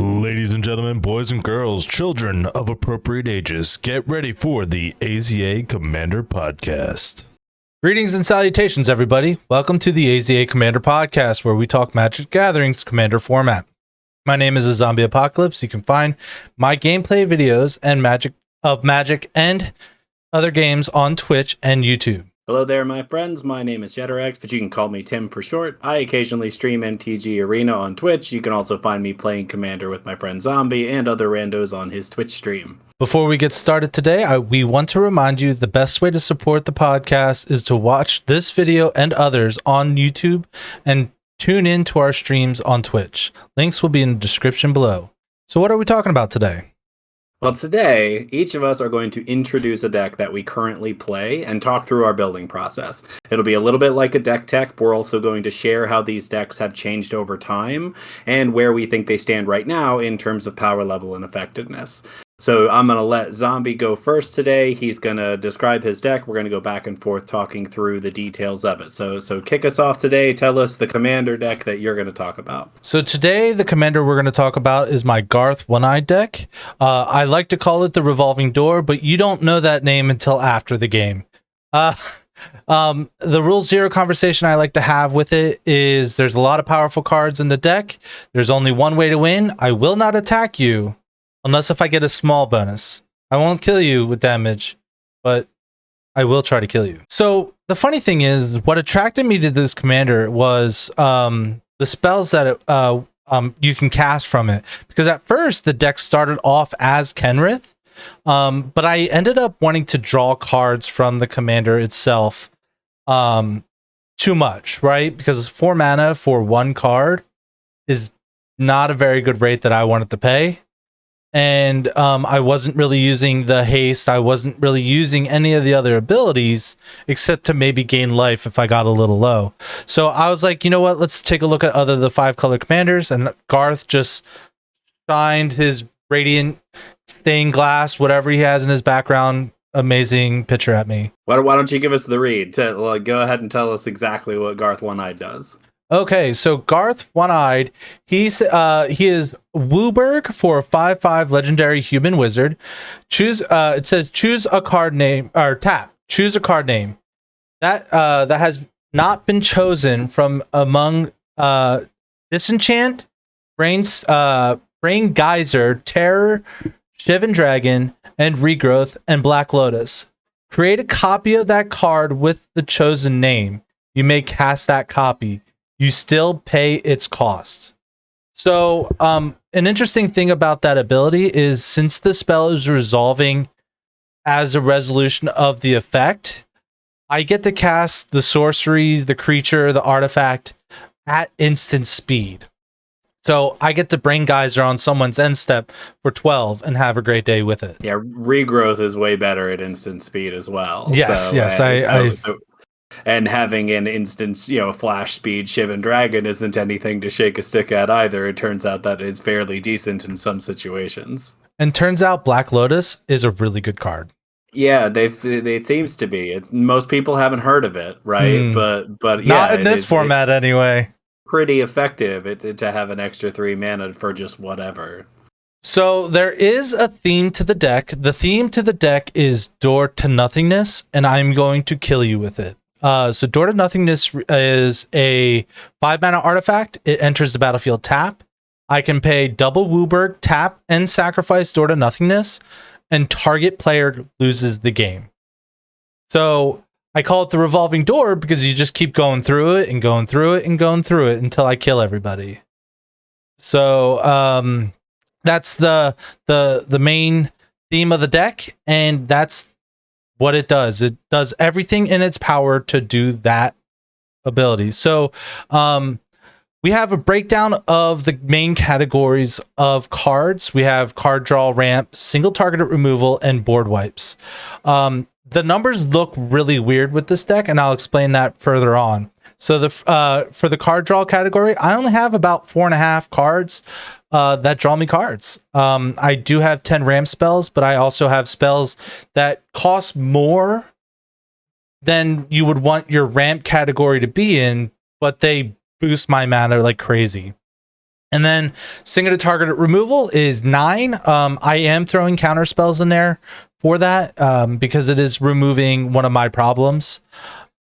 Ladies and gentlemen, boys and girls, children of appropriate ages, get ready for the AZA Commander Podcast. Greetings and salutations, everybody. Welcome to the AZA Commander Podcast, where we talk Magic the Gathering's Commander format. My name is a Zombie Apocalypse. You can find my gameplay videos and Magic and other games on Twitch and YouTube. Hello there, my friends. My name is JetterX, but you can call me Tim for short. I occasionally stream MTG Arena on Twitch. You can also find me playing Commander with my friend Zombie and other randos on his Twitch stream. Before we get started today, we want to remind you the best way to support the podcast is to watch this video and others on YouTube and tune in to our streams on Twitch. Links will be in the description below. So what are we talking about today? Well, today, each of us are going to introduce a deck that we currently play and talk through our building process. It'll be a little bit like a deck tech, but we're also going to share how these decks have changed over time and where we think they stand right now in terms of power level and effectiveness. So I'm going to let Zombie go first today. He's going to describe his deck. We're going to go back and forth talking through the details of it. So kick us off today. Tell us the Commander deck that you're going to talk about. So today, the Commander we're going to talk about is my Garth One-Eyed deck. I like to call it the Revolving Door, but you don't know that name until after the game. The Rule Zero conversation I like to have with it is there's a lot of powerful cards in the deck. There's only one way to win. I will not attack you. Unless if I get a small bonus. I won't kill you with damage, but I will try to kill you. So the funny thing is, what attracted me to this commander was the spells that you can cast from it. Because at first, the deck started off as Kenrith, but I ended up wanting to draw cards from the commander itself too much, right? Because 4 mana for 1 card is not a very good rate that I wanted to pay. And I wasn't really using the haste. I wasn't really using any of the other abilities except to maybe gain life if I got a little low. So I was like, you know what? Let's take a look at the 5-color commanders. And Garth just shined his radiant stained glass, whatever he has in his background, amazing picture at me. Why don't you give us the read? Go ahead and tell us exactly what Garth One-Eyed does. Okay, so Garth One-Eyed, he is Wooburg for a 5/5 legendary human wizard. It says choose a card name or tap. Choose a card name that has not been chosen from among Disenchant, Brain Geyser, Terror, Shivan Dragon, and Regrowth, and Black Lotus. Create a copy of that card with the chosen name. You may cast that copy. You still pay its costs. So an interesting thing about that ability is since the spell is resolving as a resolution of the effect, I get to cast the sorceries, the creature, the artifact at instant speed. So I get to Brain Geyser on someone's end step for 12 and have a great day with it. Yeah, Regrowth is way better at instant speed as well. Yes, And having an instance, flash speed Shivan Dragon isn't anything to shake a stick at either. It turns out that is fairly decent in some situations. And turns out Black Lotus is a really good card. Yeah, it seems to be. Most people haven't heard of it, right? But yeah, not in this format anyway. Pretty effective to have an extra 3 mana for just whatever. So there is a theme to the deck. The theme to the deck is Door to Nothingness, and I'm going to kill you with it. So Door to Nothingness is a 5-mana artifact. It enters the battlefield tap. I can pay double Wooburg, tap, and sacrifice Door to Nothingness, and target player loses the game. So I call it the Revolving Door because you just keep going through it and going through it and going through it until I kill everybody. So that's the main theme of the deck, and that's what it does. It does everything in its power to do that ability. So we have a breakdown of the main categories of cards. We have card draw, ramp, single targeted removal, and board wipes. The numbers look really weird with this deck, and I'll explain that further on. So for the card draw category, I only have about 4.5 cards that draw me cards. I do have 10 ramp spells, but I also have spells that cost more than you would want your ramp category to be in, but they boost my mana like crazy. And then single target removal is 9. I am throwing counter spells in there for that because it is removing one of my problems.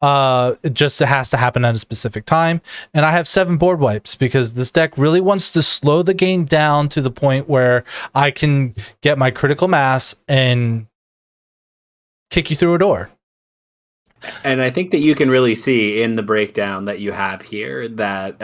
It just has to happen at a specific time. And I have 7 board wipes because this deck really wants to slow the game down to the point where I can get my critical mass and kick you through a door. And I think that you can really see in the breakdown that you have here that,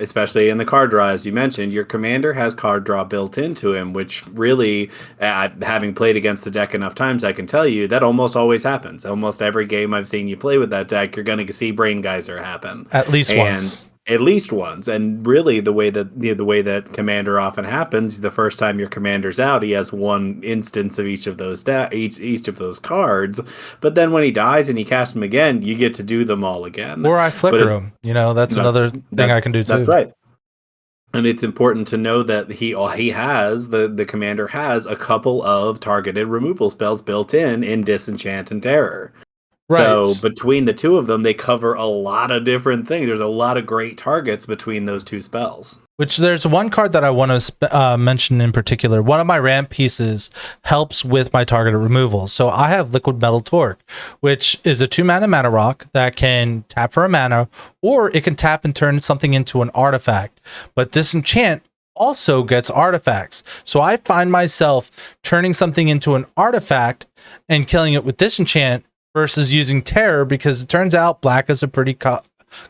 especially in the card draw, as you mentioned, your commander has card draw built into him, which really, having played against the deck enough times, I can tell you that almost always happens. Almost every game I've seen you play with that deck, you're going to see Brain Geyser happen. At least once. At least once. And really the way that commander often happens, the first time your commander's out, he has one instance of each of those each of those cards. But then when he dies and you cast him again, you get to do them all again. Or I flicker him. That's another thing I can do too. That's right. And it's important to know that he has the commander has a couple of targeted removal spells built in Disenchant and Terror. Right. So between the two of them, they cover a lot of different things. There's a lot of great targets between those two spells. Which there's one card that I want to mention in particular. One of my ramp pieces helps with my targeted removal. So I have Liquid Metal Torque, which is a 2-mana mana rock that can tap for a mana, or it can tap and turn something into an artifact. But Disenchant also gets artifacts. So I find myself turning something into an artifact and killing it with Disenchant versus using Terror, because it turns out black is a pretty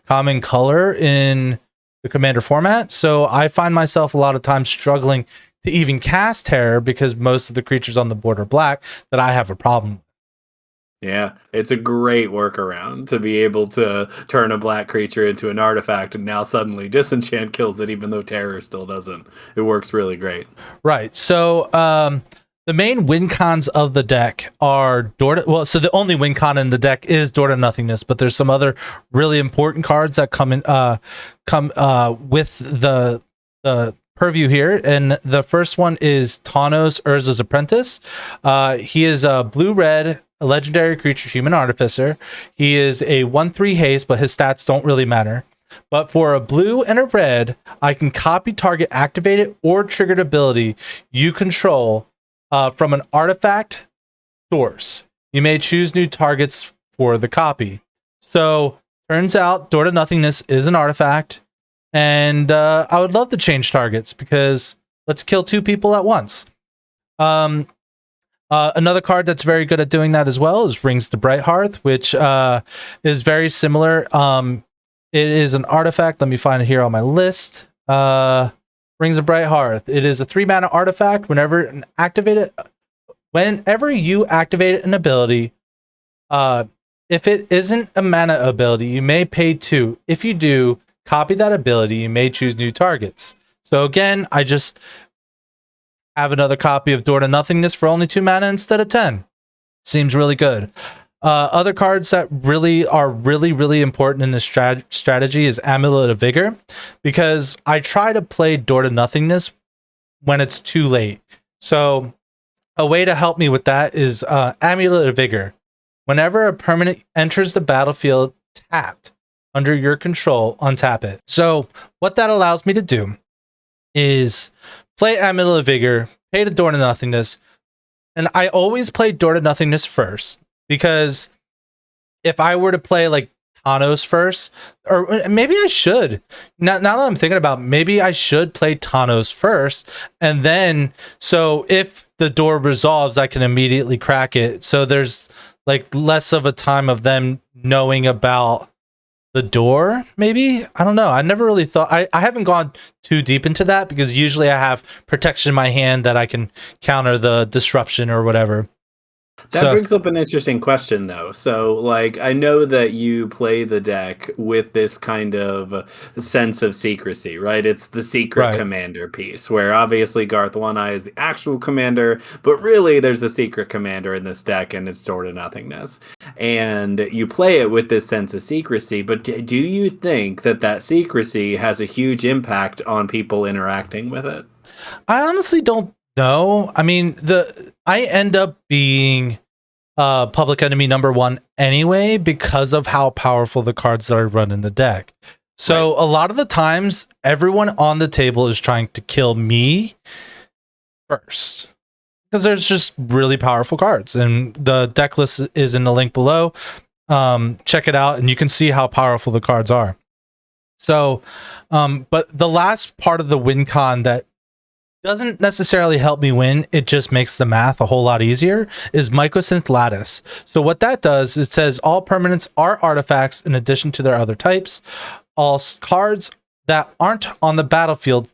common color in the commander format. So I find myself a lot of times struggling to even cast Terror because most of the creatures on the board are black that I have a problem with. Yeah, it's a great workaround to be able to turn a black creature into an artifact, and now suddenly Disenchant kills it even though Terror still doesn't. It works really great. Right. So the main win cons of the deck are so the only win con in the deck is Door to Nothingness, but there's some other really important cards that come with the purview here. And the first one is Tawnos, Urza's Apprentice. He is a blue-red, a legendary creature, human artificer. He is a 1/3 haste, but his stats don't really matter. But for a blue and a red, I can copy target activated or triggered ability you control from an artifact source. You may choose new targets for the copy. So turns out Door to Nothingness is an artifact, and I would love to change targets because let's kill 2 people at once. Another card that's very good at doing that as well is Rings to Brighthearth, which is very similar. It is an artifact. Let me find it here on my list. Rings of Brighthearth. It is a 3-mana artifact. Whenever you activate an ability, if it isn't a mana ability, you may pay 2. If you do, copy that ability. You may choose new targets. So again, I just have another copy of Door to Nothingness for only 2 mana instead of 10. Seems really good. Other cards that really are really important in this strategy is Amulet of Vigor, because I try to play Door to Nothingness when it's too late. So a way to help me with that is Amulet of Vigor. Whenever a permanent enters the battlefield tapped under your control, untap it. So what that allows me to do is play Amulet of Vigor, pay to Door to Nothingness, and I always play Door to Nothingness first. Because if I were to play like Tawnos first, or maybe I should, now that I'm thinking about, maybe I should play Tawnos first, and then so if the door resolves, I can immediately crack it. So there's like less of a time of them knowing about the door. Maybe, I don't know. I never really thought. I haven't gone too deep into that because usually I have protection in my hand that I can counter the disruption or whatever. That brings up an interesting question, though. So, like, I know that you play the deck with this kind of sense of secrecy, right? It's the secret commander piece, where obviously Garth One Eye is the actual commander, but really there's a secret commander in this deck, and it's Door to Nothingness. And you play it with this sense of secrecy, but do you think that secrecy has a huge impact on people interacting with it? I honestly don't know. I mean, I end up being public enemy number 1 anyway because of how powerful the cards that I run in the deck. So a lot of the times, everyone on the table is trying to kill me first because there's just really powerful cards, and the deck list is in the link below. Check it out, and you can see how powerful the cards are. So, but the last part of the win con that doesn't necessarily help me win, it just makes the math a whole lot easier, is Mycosynth Lattice. So what that does, it says all permanents are artifacts in addition to their other types. All cards that aren't on the battlefield,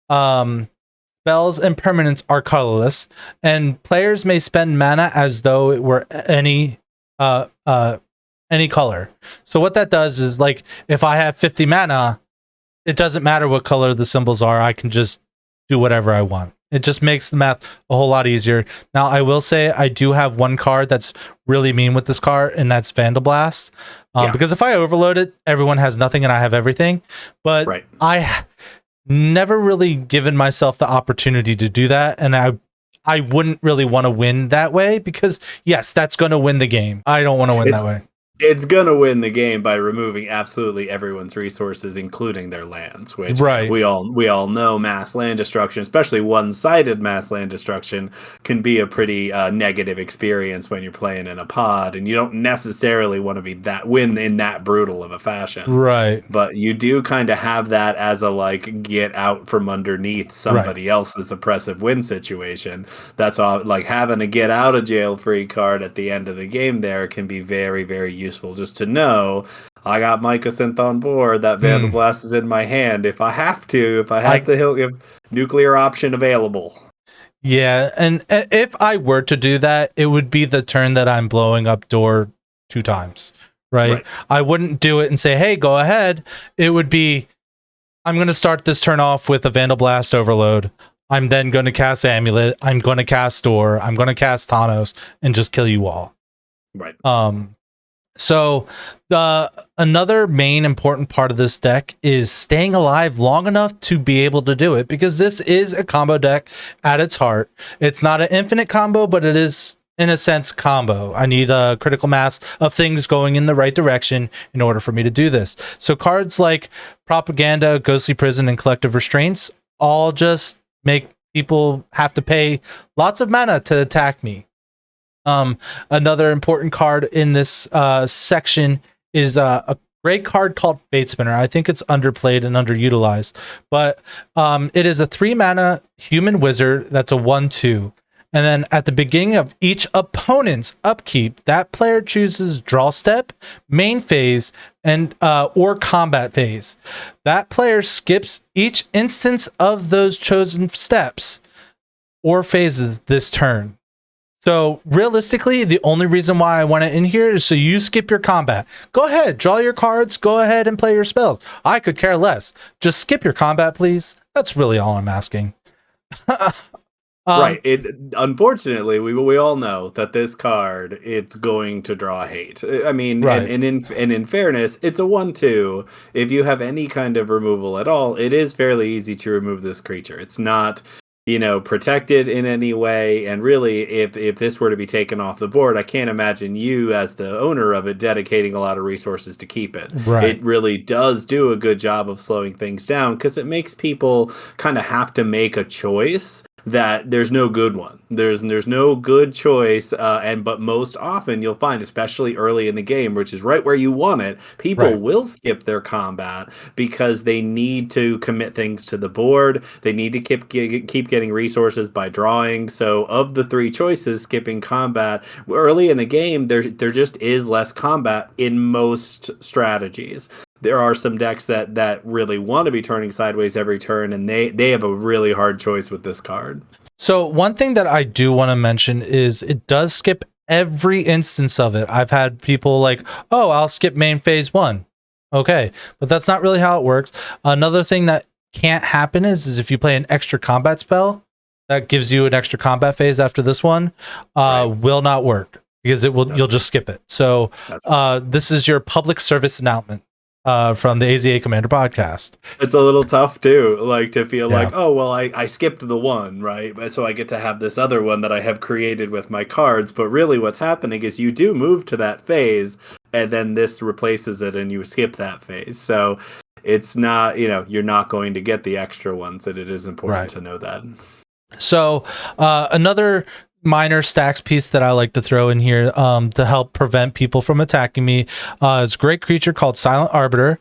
spells and permanents are colorless, and players may spend mana as though it were any color. So what that does is, like, if I have 50 mana, it doesn't matter what color the symbols are. I can just do whatever I want. It just makes the math a whole lot easier. Now, I will say I do have one card that's really mean with this card, and that's Vandalblast. Because if I overload it, everyone has nothing and I have everything. But I never really given myself the opportunity to do that, and I wouldn't really want to win that way, because yes, that's going to win the game. I don't want to win that way. It's going to win the game by removing absolutely everyone's resources, including their lands, which we all know mass land destruction, especially one-sided mass land destruction, can be a pretty negative experience when you're playing in a pod, and you don't necessarily want to be win in that brutal of a fashion. Right. But you do kind of have that as a, like, get out from underneath somebody else's oppressive win situation. That's all. Like, having a get out of jail free card at the end of the game there can be very, very useful, just to know I got Mycosynth on board, that Vandalblast is in my hand if I have to if nuclear option available. Yeah, and if I were to do that, it would be the turn that I'm blowing up door 2 times, right? I wouldn't do it and say, hey, go ahead. It would be, I'm going to start this turn off with a Vandalblast overload. I'm then going to cast Amulet. I'm going to cast Door. I'm going to cast Thanos and just kill you all. Right. So another main important part of this deck is staying alive long enough to be able to do it, because this is a combo deck at its heart. It's not an infinite combo, but it is, in a sense, combo. I need a critical mass of things going in the right direction in order for me to do this. So cards like Propaganda, Ghostly Prison, and Collective Restraints all just make people have to pay lots of mana to attack me. Another important card in this section is a great card called Fate Spinner. I think it's underplayed and underutilized, but it is a 3 mana human wizard that's a 1/2. And then at the beginning of each opponent's upkeep, that player chooses draw step, main phase, and or combat phase. That player skips each instance of those chosen steps or phases this turn. So realistically, the only reason why I want it in here is so you skip your combat. Go ahead, draw your cards, go ahead and play your spells. I could care less. Just skip your combat, please. That's really all I'm asking. Right. Unfortunately, we all know that this card, it's going to draw hate. I mean, and in fairness, it's a 1/2. If you have any kind of removal at all, it is fairly easy to remove this creature. It's not, protected in any way. And really, if this were to be taken off the board, I can't imagine you, as the owner of it, dedicating a lot of resources to keep it. It really does do a good job of slowing things down, because it makes people kind of have to make a choice that there's no good one. There's no good choice, but most often you'll find, especially early in the game, which is right where you want it, people will skip their combat because they need to commit things to the board. They need to keep getting resources by drawing. So of the 3 choices, skipping combat early in the game, there just is less combat in most strategies. There are some decks that really want to be turning sideways every turn, and they have a really hard choice with this card. So one thing that I do want to mention is it does skip every instance of it. I've had people like, oh, I'll skip main phase 1. Okay, but that's not really how it works. Another thing that can't happen is if you play an extra combat spell that gives you an extra combat phase after this one, will not work, because you'll just skip it. So this is your public service announcement from the AZA Commander podcast. It's a little tough too, like, to feel like, oh, well, I skipped the one, right? So I get to have this other one that I have created with my cards. But really what's happening is you do move to that phase, and then this replaces it and you skip that phase. So it's not, you're not going to get the extra ones, and it is important Right. to know that. So another minor stacks piece that I like to throw in here to help prevent people from attacking me is a great creature called Silent Arbiter.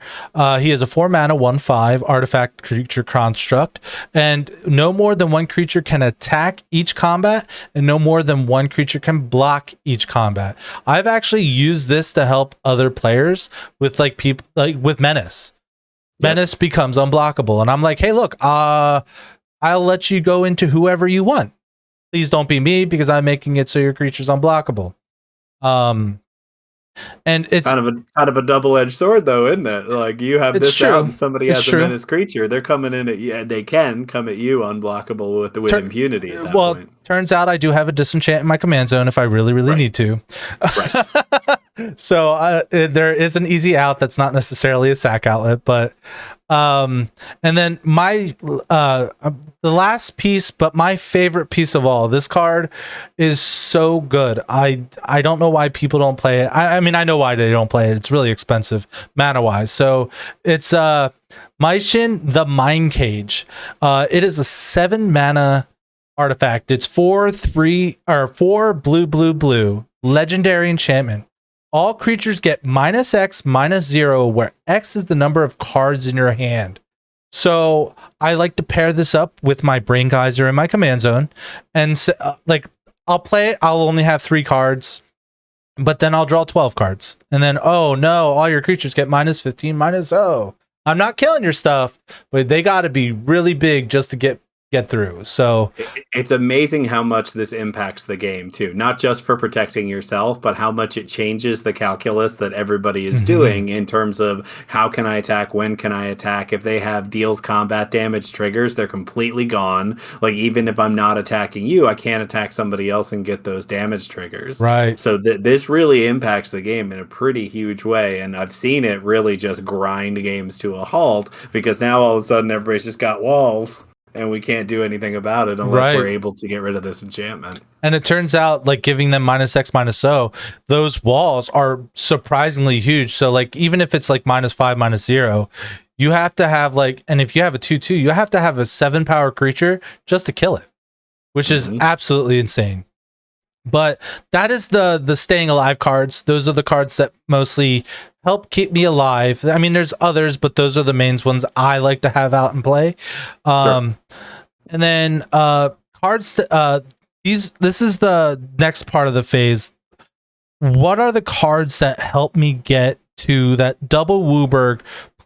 He is a 4 mana 1/5 artifact creature construct, and no more than one creature can attack each combat, and no more than one creature can block each combat. I've actually used this to help other players with like people like with Menace. Menace becomes unblockable, and I'm like, hey, look, I'll let you go into whoever you want. Please don't be me, because I'm making it so your creature's unblockable. And it's kind of a double-edged sword, though, isn't it? Like, you have this true. out, and somebody It's has true. a menace creature. They're coming in at you, and they can come at you unblockable with impunity at that point. Turns out I do have a disenchant in my command zone if I really need to. Right. So there is an easy out that's not necessarily a sack outlet, but and then my the last piece, but my favorite piece of all, this card is so good. I don't know why people don't play it. I mean, I know why they don't play it. It's really expensive mana wise. So it's Maishin the Mind Cage. It is a 7 mana artifact. It's 4 blue legendary enchantment. All creatures get -X, -0, where X is the number of cards in your hand. So I like to pair this up with my Brain Geyser in my command zone, and I'll play it. I'll only have 3 cards, but then I'll draw 12 cards, and then oh no, all your creatures get -15, -0. I'm not killing your stuff, but they got to be really big just to get through. So it's amazing how much this impacts the game too, not just for protecting yourself, but how much it changes the calculus that everybody is doing in terms of how can I attack, when can I attack. If they have deals combat damage triggers, they're completely gone. Like, even if I'm not attacking you, I can't attack somebody else and get those damage triggers. Right. So this really impacts the game in a pretty huge way, and I've seen it really just grind games to a halt, because now all of a sudden everybody's just got walls, and we can't do anything about it unless we're able to get rid of this enchantment. And it turns out, like, giving them -X, -0, those walls are surprisingly huge. So, like, even if it's like -5, -0, you have to have and if you have a 2/2, you have to have a 7 power creature just to kill it, which is absolutely insane. But that is the staying alive cards. Those are the cards that mostly help keep me alive. I mean, there's others, but those are the main ones I like to have out and play. And then cards this is the next part of the phase. What are the cards that help me get to that double Wooburg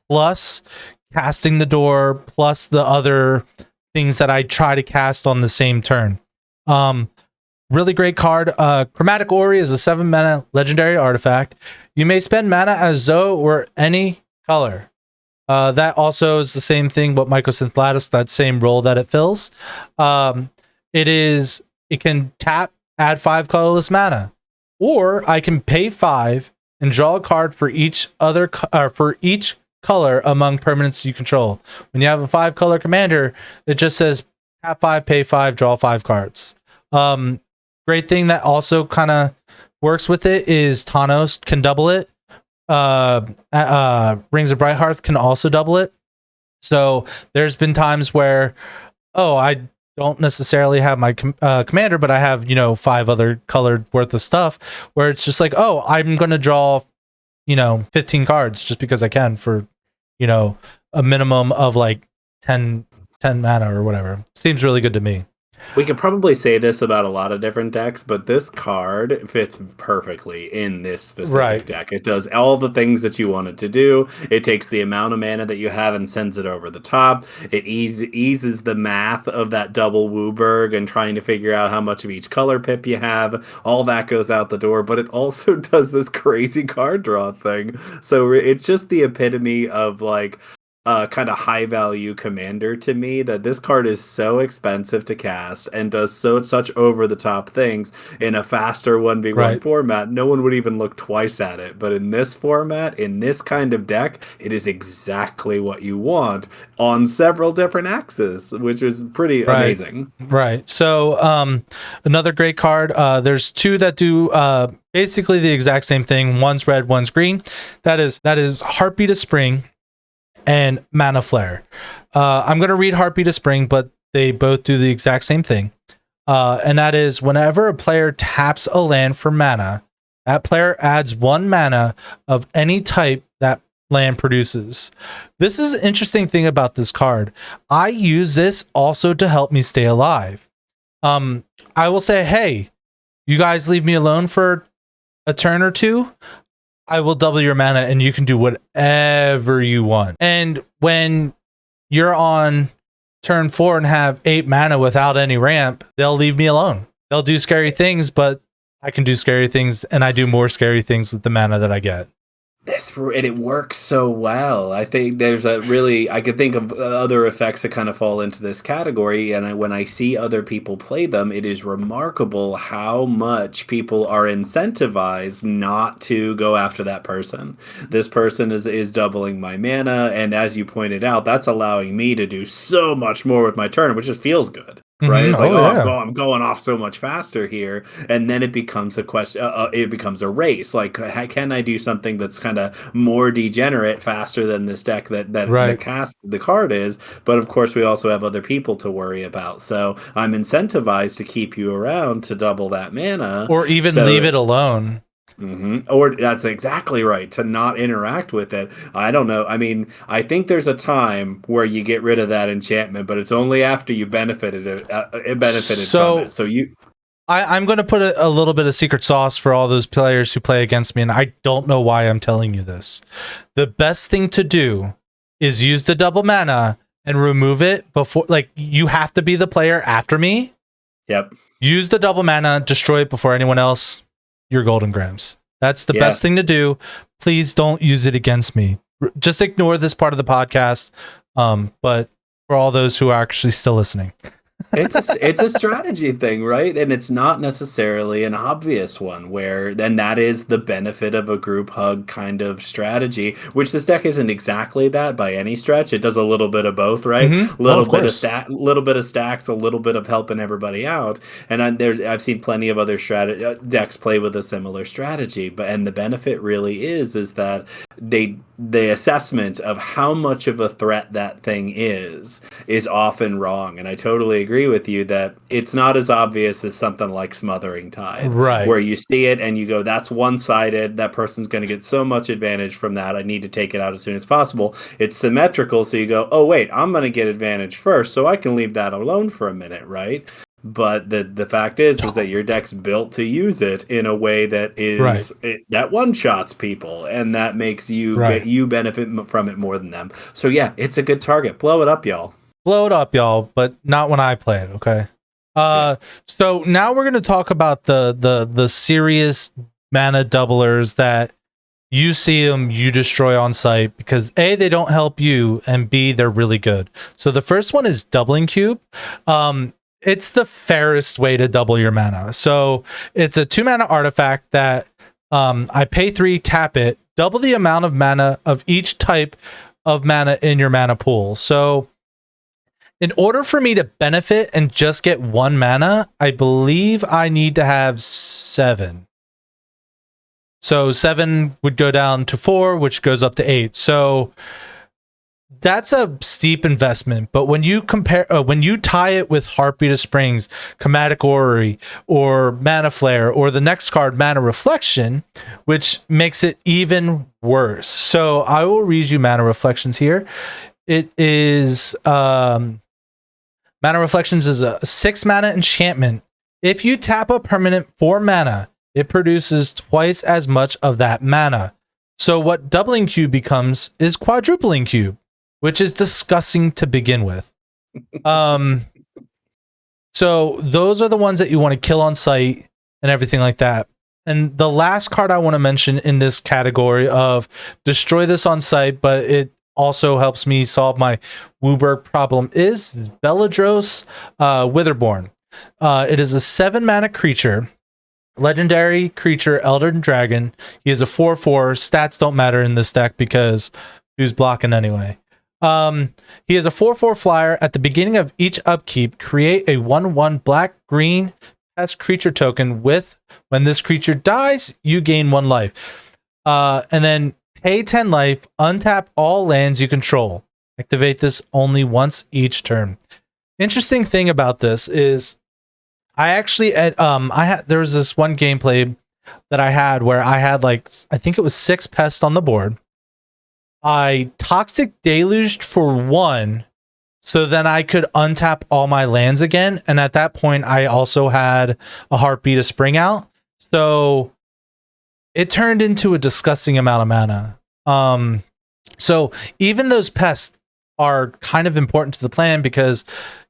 plus casting the door plus the other things that I try to cast on the same turn? Really great card. Chromatic Ori is a 7 mana legendary artifact. You may spend mana as though or any color. That also is the same thing, but Mycosynth Lattice, that same role that it fills. It can tap, add 5 colorless mana, or I can pay 5 and draw a card for each color among permanents you control. When you have a 5 color commander, it just says tap 5, pay 5, draw 5 cards. Great thing that also kind of works with it is Thanos can double it. Rings of Brighthearth can also double it. So there's been times where, I don't necessarily have my commander, but I have 5 other colored worth of stuff, where it's just like, I'm going to draw 15 cards just because I can for a minimum of like 10 mana or whatever. Seems really good to me. We could probably say this about a lot of different decks, but this card fits perfectly in this specific deck. It does all the things that you want it to do. It takes the amount of mana that you have and sends it over the top. It eases the math of that double Wooburg and trying to figure out how much of each color pip you have. All that goes out the door, but it also does this crazy card draw thing. So it's just the epitome of like kind of high value commander to me, that this card is so expensive to cast and does such over the top things in a faster 1v1 format. No one would even look twice at it, but in this format, in this kind of deck, it is exactly what you want on several different axes, which is pretty amazing. So another great card, there's 2 that do basically the exact same thing. One's red, one's green. That is Heartbeat of Spring. and Mana Flare. I'm going to read Heartbeat of Spring, but they both do the exact same thing. And that is whenever a player taps a land for mana, that player adds 1 mana of any type that land produces. This is an interesting thing about this card. I use this also to help me stay alive. I will say, hey, you guys leave me alone for a turn or two. I will double your mana and you can do whatever you want. And when you're on turn 4 and have 8 mana without any ramp, they'll leave me alone. They'll do scary things, but I can do scary things, and I do more scary things with the mana that I get. And it works so well. I think there's I could think of other effects that kind of fall into this category. And when I see other people play them, it is remarkable how much people are incentivized not to go after that person. This person is doubling my mana. And as you pointed out, that's allowing me to do so much more with my turn, which just feels good. Right, it's like, I'm going off so much faster here, and then it becomes a question. It becomes a race. Like, can I do something that's kind of more degenerate faster than this deck that cast the card is? But of course, we also have other people to worry about. So I'm incentivized to keep you around to double that mana, or even leave it alone. Or that's exactly right, to not interact with it. I don't know. I mean, I think there's a time where you get rid of that enchantment, but it's only after you benefited from it. So I'm going to put a little bit of secret sauce for all those players who play against me, and I don't know why I'm telling you this. The best thing to do is use the double mana and remove it before. Like, you have to be the player after me. Yep. Use the double mana, destroy it before anyone else. Your golden grams. That's the best thing to do. Please don't use it against me. Just ignore this part of the podcast. But for all those who are actually still listening. It's a strategy thing, right? And it's not necessarily an obvious one, where then that is the benefit of a group hug kind of strategy, which this deck isn't exactly that by any stretch. It does a little bit of both, right? Little bit of stacks, a little bit of helping everybody out. And I've seen plenty of other decks play with a similar strategy, and the benefit really is that the assessment of how much of a threat that thing is often wrong. And I totally agree with you that it's not as obvious as something like Smothering Tide, right? Where you see it and you go, that's one-sided. That person's going to get so much advantage from that. I need to take it out as soon as possible. It's symmetrical, so you go, oh wait, I'm going to get advantage first, so I can leave that alone for a minute, right? But the fact is that your deck's built to use it in a way that is that one-shots people, and that makes you benefit from it more than them. So yeah, it's a good target. Blow it up, y'all. Blow it up, y'all, but not when I play it, okay? So now we're going to talk about the serious mana doublers that you see them, you destroy on site, because A, they don't help you, and B, they're really good. So the first one is Doubling Cube. It's the fairest way to double your mana. So it's a 2-mana artifact that I pay 3, tap it, double the amount of mana of each type of mana in your mana pool. So in order for me to benefit and just get 1 mana, I believe I need to have 7. So 7 would go down to 4, which goes up to 8. So that's a steep investment, but when you when you tie it with Heartbeat of Springs, Chromatic Orrery, or Mana Flare, or the next card, Mana Reflection, which makes it even worse. So I will read you Mana Reflections here. It is Mana Reflections is a 6 mana enchantment. If you tap a permanent 4 mana, it produces twice as much of that mana. So what Doubling Cube becomes is Quadrupling Cube, which is disgusting to begin with. So those are the ones that you want to kill on site and everything like that. And the last card I want to mention in this category of destroy this on site, but it also helps me solve my Wooburg problem, is Beladros Witherborn. It is a 7-mana creature, legendary creature, Elden Dragon. He is a 4/4. Stats don't matter in this deck because who's blocking anyway? He is a 4/4 flyer. At the beginning of each upkeep, create a 1/1 black-green pest creature token with, when this creature dies, you gain 1 life. And then Pay 10 life, untap all lands you control. Activate this only once each turn. Interesting thing about this is I actually there was this one gameplay that I had where I had like I think it was 6 pests on the board. I toxic deluged for 1, so then I could untap all my lands again, and at that point I also had a heartbeat of spring out. So it turned into a disgusting amount of mana. So even those pests are kind of important to the plan because,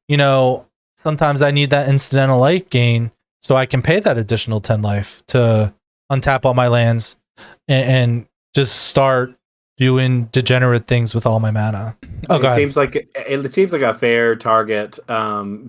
you know, sometimes I need that incidental life gain so I can pay that additional 10 life to untap all my lands and just start doing degenerate things with all my mana. Oh, it seems like a fair target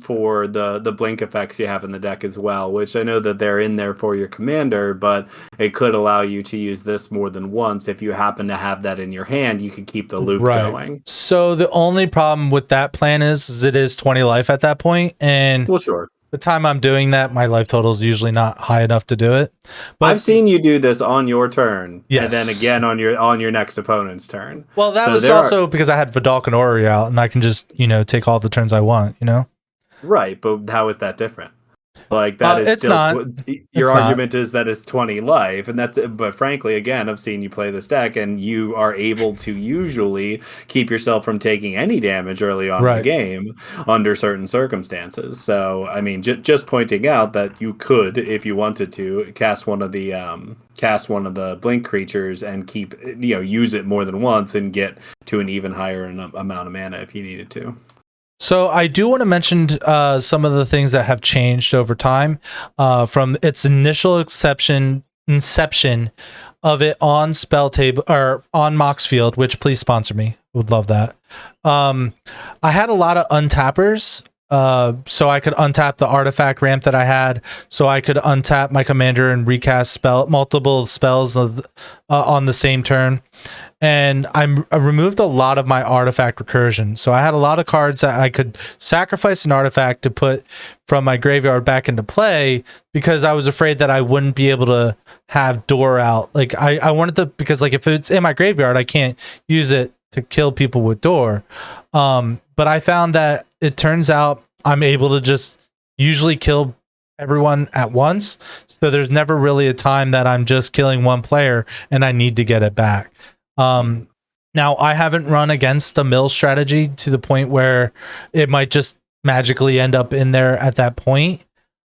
for the blink effects you have in the deck as well, which I know that they're in there for your commander, but it could allow you to use this more than once. If you happen to have that in your hand, you could keep the loop going. So the only problem with that plan is it is 20 life at that point, and well, sure. The time I'm doing that, my life total is usually not high enough to do it. But I've seen you do this on your turn, yes, and then again on your next opponent's turn. Well, that was also because I had Vidalk and Ori out, and I can just take all the turns I want. Right, but how is that different? Like that is it's still not. Your argument is that it's 20 life, and that's. But frankly, again, I've seen you play this deck, and you are able to usually keep yourself from taking any damage early on in the game under certain circumstances. So, I mean, just pointing out that you could, if you wanted to, cast one of the blink creatures and keep use it more than once and get to an even higher amount of mana if you needed to. So I do want to mention some of the things that have changed over time from its initial inception of it on spelltable or on Moxfield, which please sponsor me. Would love that. I had a lot of untappers. So I could untap the artifact ramp that I had, so I could untap my commander and recast multiple spells on the same turn. And I removed a lot of my artifact recursion. So I had a lot of cards that I could sacrifice an artifact to put from my graveyard back into play because I was afraid that I wouldn't be able to have door out. Like I wanted to, because like if it's in my graveyard, I can't use it to kill people with door. But I found that it turns out I'm able to just usually kill everyone at once. So there's never really a time that I'm just killing one player and I need to get it back. Now I haven't run against the mill strategy to the point where it might just magically end up in there at that point.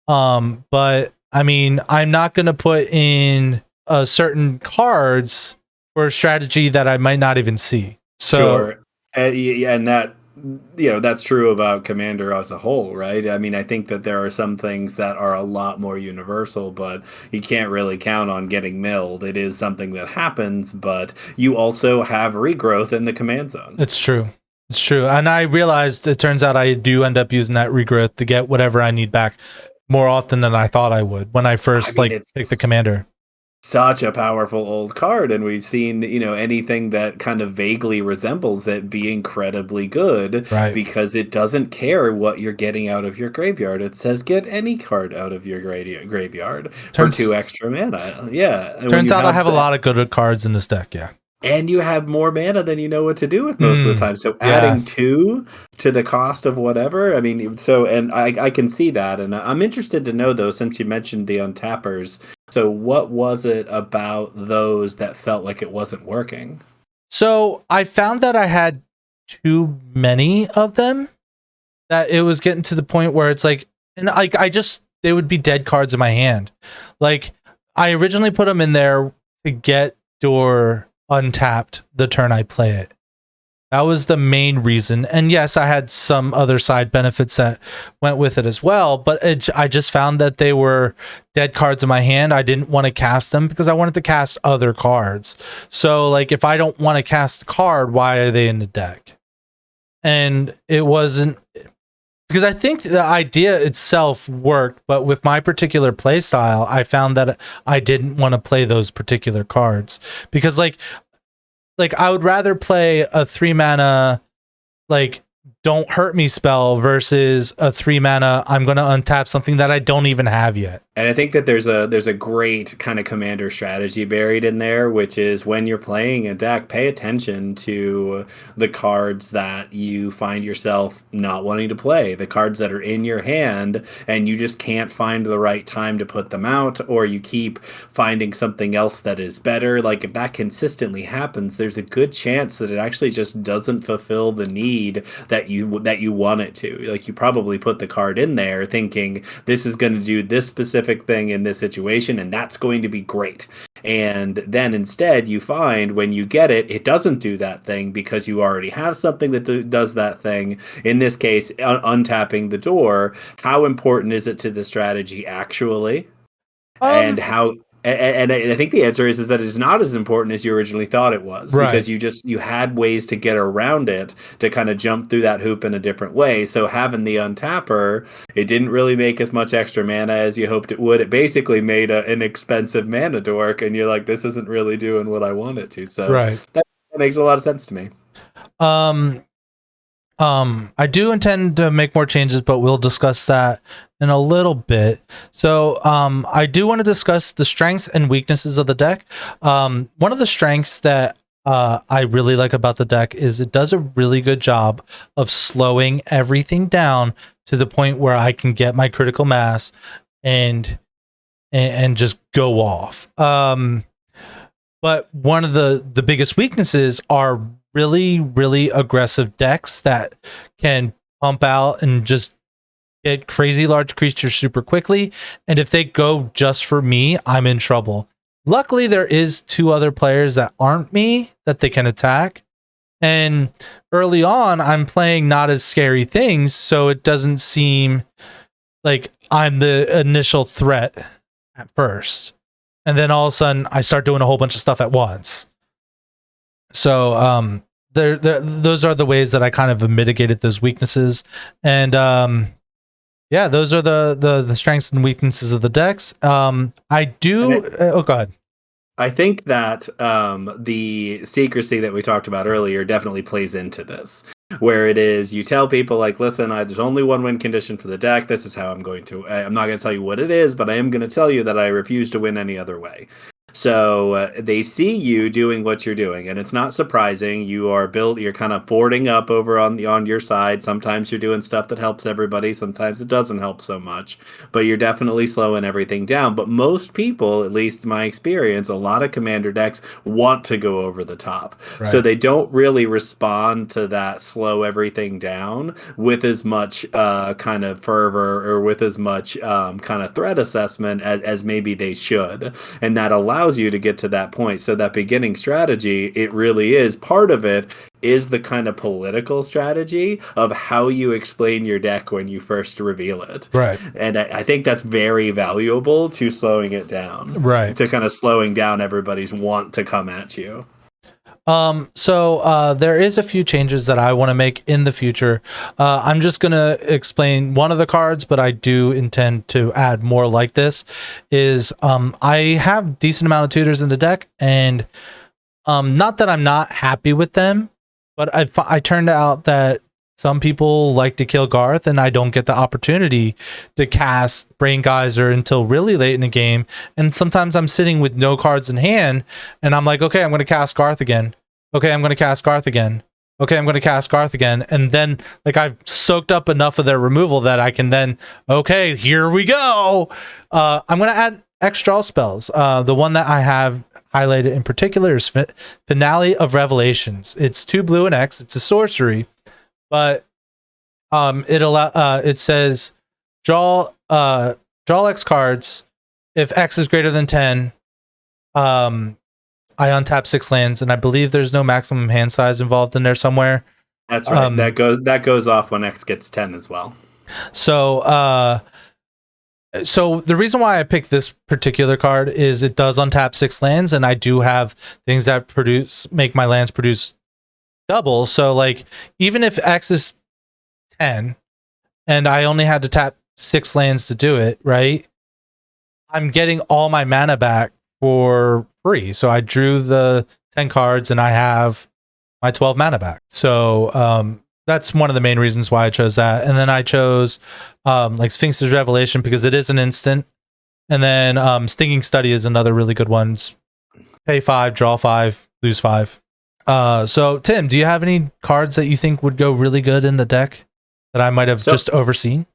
But I mean, I'm not going to put in certain cards for a strategy that I might not even see. So, sure. And that, that's true about Commander as a whole, right? I mean, I think that there are some things that are a lot more universal, but you can't really count on getting milled. It is something that happens, but you also have regrowth in the command zone. It's true. It's true. And I realized it turns out I do end up using that regrowth to get whatever I need back more often than I thought I would when I first picked the commander. Such a powerful old card, and we've seen anything that kind of vaguely resembles it be incredibly good, right? Because it doesn't care what you're getting out of your graveyard. It says get any card out of your graveyard for 2 extra mana. Yeah. Turns out I have a lot of good cards in this deck. Yeah. And you have more mana than you know what to do with most of the time. So adding 2 to the cost of whatever, I mean, and I can see that. And I'm interested to know, though, since you mentioned the untappers, so what was it about those that felt like it wasn't working? So I found that I had too many of them, that it was getting to the point where it's like, and like they would be dead cards in my hand. Like I originally put them in there to get door untapped the turn I play it. That was the main reason. And yes, I had some other side benefits that went with it as well, but I just found that they were dead cards in my hand. I didn't want to cast them because I wanted to cast other cards. So like if I don't want to cast a card, why are they in the deck? And it wasn't, because I think the idea itself worked, but with my particular play style, I found that I didn't want to play those particular cards because like I would rather play a 3 mana like don't hurt me spell versus a 3 mana, I'm going to untap something that I don't even have yet. And I think that there's a great kind of commander strategy buried in there, which is when you're playing a deck, pay attention to the cards that you find yourself not wanting to play, the cards that are in your hand, and you just can't find the right time to put them out, or you keep finding something else that is better. Like if that consistently happens, there's a good chance that it actually just doesn't fulfill the need that you want it to. Like you probably put the card in there thinking this is going to do this specific thing in this situation, and that's going to be great. And then instead you find when you get it, it doesn't do that thing because you already have something that does that thing. In this case, untapping the door. How important is it to the strategy actually? And how and I think the answer is that it's not as important as you originally thought it was, Right. because you had ways to get around it to kind of jump through that hoop in a different way. So having the untapper, it didn't really make as much extra mana as you hoped it would. It basically made an expensive mana dork, and you're like, this isn't really doing what I want it to. So right. that makes a lot of sense to me. I do intend to make more changes, but we'll discuss that in a little bit. So, I do want to discuss the strengths and weaknesses of the deck. One of the strengths that I really like about the deck is it does a really good job of slowing everything down to the point where I can get my critical mass and just go off. But one of the biggest weaknesses are really, really aggressive decks that can pump out and just get crazy large creatures super quickly. And if they go just for me, I'm in trouble. Luckily, there is 2 other players that aren't me that they can attack. And early on, I'm playing not as scary things, so it doesn't seem like I'm the initial threat at first. And then all of a sudden, I start doing a whole bunch of stuff at once. So those are the ways that I kind of have mitigated those weaknesses. And yeah, those are the strengths and weaknesses of the decks. I do. Oh, go ahead. I think that the secrecy that we talked about earlier definitely plays into this, where it is you tell people like, listen, there's only one win condition for the deck. This is how I'm going to. I'm not going to tell you what it is, but I am going to tell you that I refuse to win any other way. So they see you doing what you're doing, and it's not surprising. You're kind of boarding up over on your side. Sometimes you're doing stuff that helps everybody, sometimes it doesn't help so much, but you're definitely slowing everything down. But most people, at least in my experience, a lot of commander decks want to go over the top. Right. So they don't really respond to that slow everything down with as much kind of fervor or with as much kind of threat assessment as maybe they should. And that allows you to get to that point. So that beginning strategy, it really is part of it is the kind of political strategy of how you explain your deck when you first reveal it. Right. And I think that's very valuable to slowing it down. Right. To kind of slowing down everybody's want to come at you. So there is a few changes that I want to make in the future. I'm just going to explain one of the cards, but I do intend to add more like this. Is I have decent amount of tutors in the deck, and not that I'm not happy with them, but I turned out that some people like to kill Garth, and I don't get the opportunity to cast Brain Geyser until really late in the game. And sometimes I'm sitting with no cards in hand, and I'm like, okay, I'm going to cast Garth again. Okay, I'm going to cast Garth again. Okay, I'm going to cast Garth again. And then, like, I've soaked up enough of their removal that I can then, okay, here we go. I'm going to add extra spells. The one that I have highlighted in particular is Finale of Revelations. It's 2 blue and X. It's a sorcery. But it says draw X cards. If X is greater than 10, I untap 6 lands, and I believe there's no maximum hand size involved in there somewhere. That's right. That goes off when X gets 10 as well. So the reason why I picked this particular card is it does untap 6 lands, and I do have things that make my lands produce double. So like even if X is 10 and I only had to tap 6 lands to do it, right? I'm getting all my mana back for free. So I drew the 10 cards and I have my 12 mana back. So that's one of the main reasons why I chose that. And then I chose like Sphinx's Revelation because it is an instant. And then Stinging Study is another really good one. Pay 5, draw 5, lose 5. So Tim, do you have any cards that you think would go really good in the deck that I might have just overseen?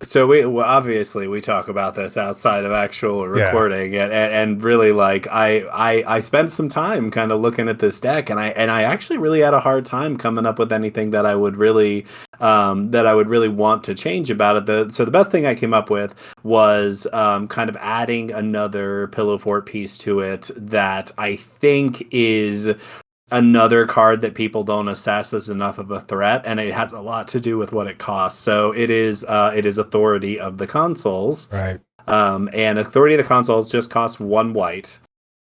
So obviously we talk about this outside of actual recording, and really like I spent some time kind of looking at this deck, and I actually really had a hard time coming up with anything that I would really want to change about it. So the best thing I came up with was kind of adding another Pillow Fort piece to it that I think is another card that people don't assess as enough of a threat, and it has a lot to do with what it costs. So it is Authority of the Consuls, right? And Authority of the Consuls just costs 1 white,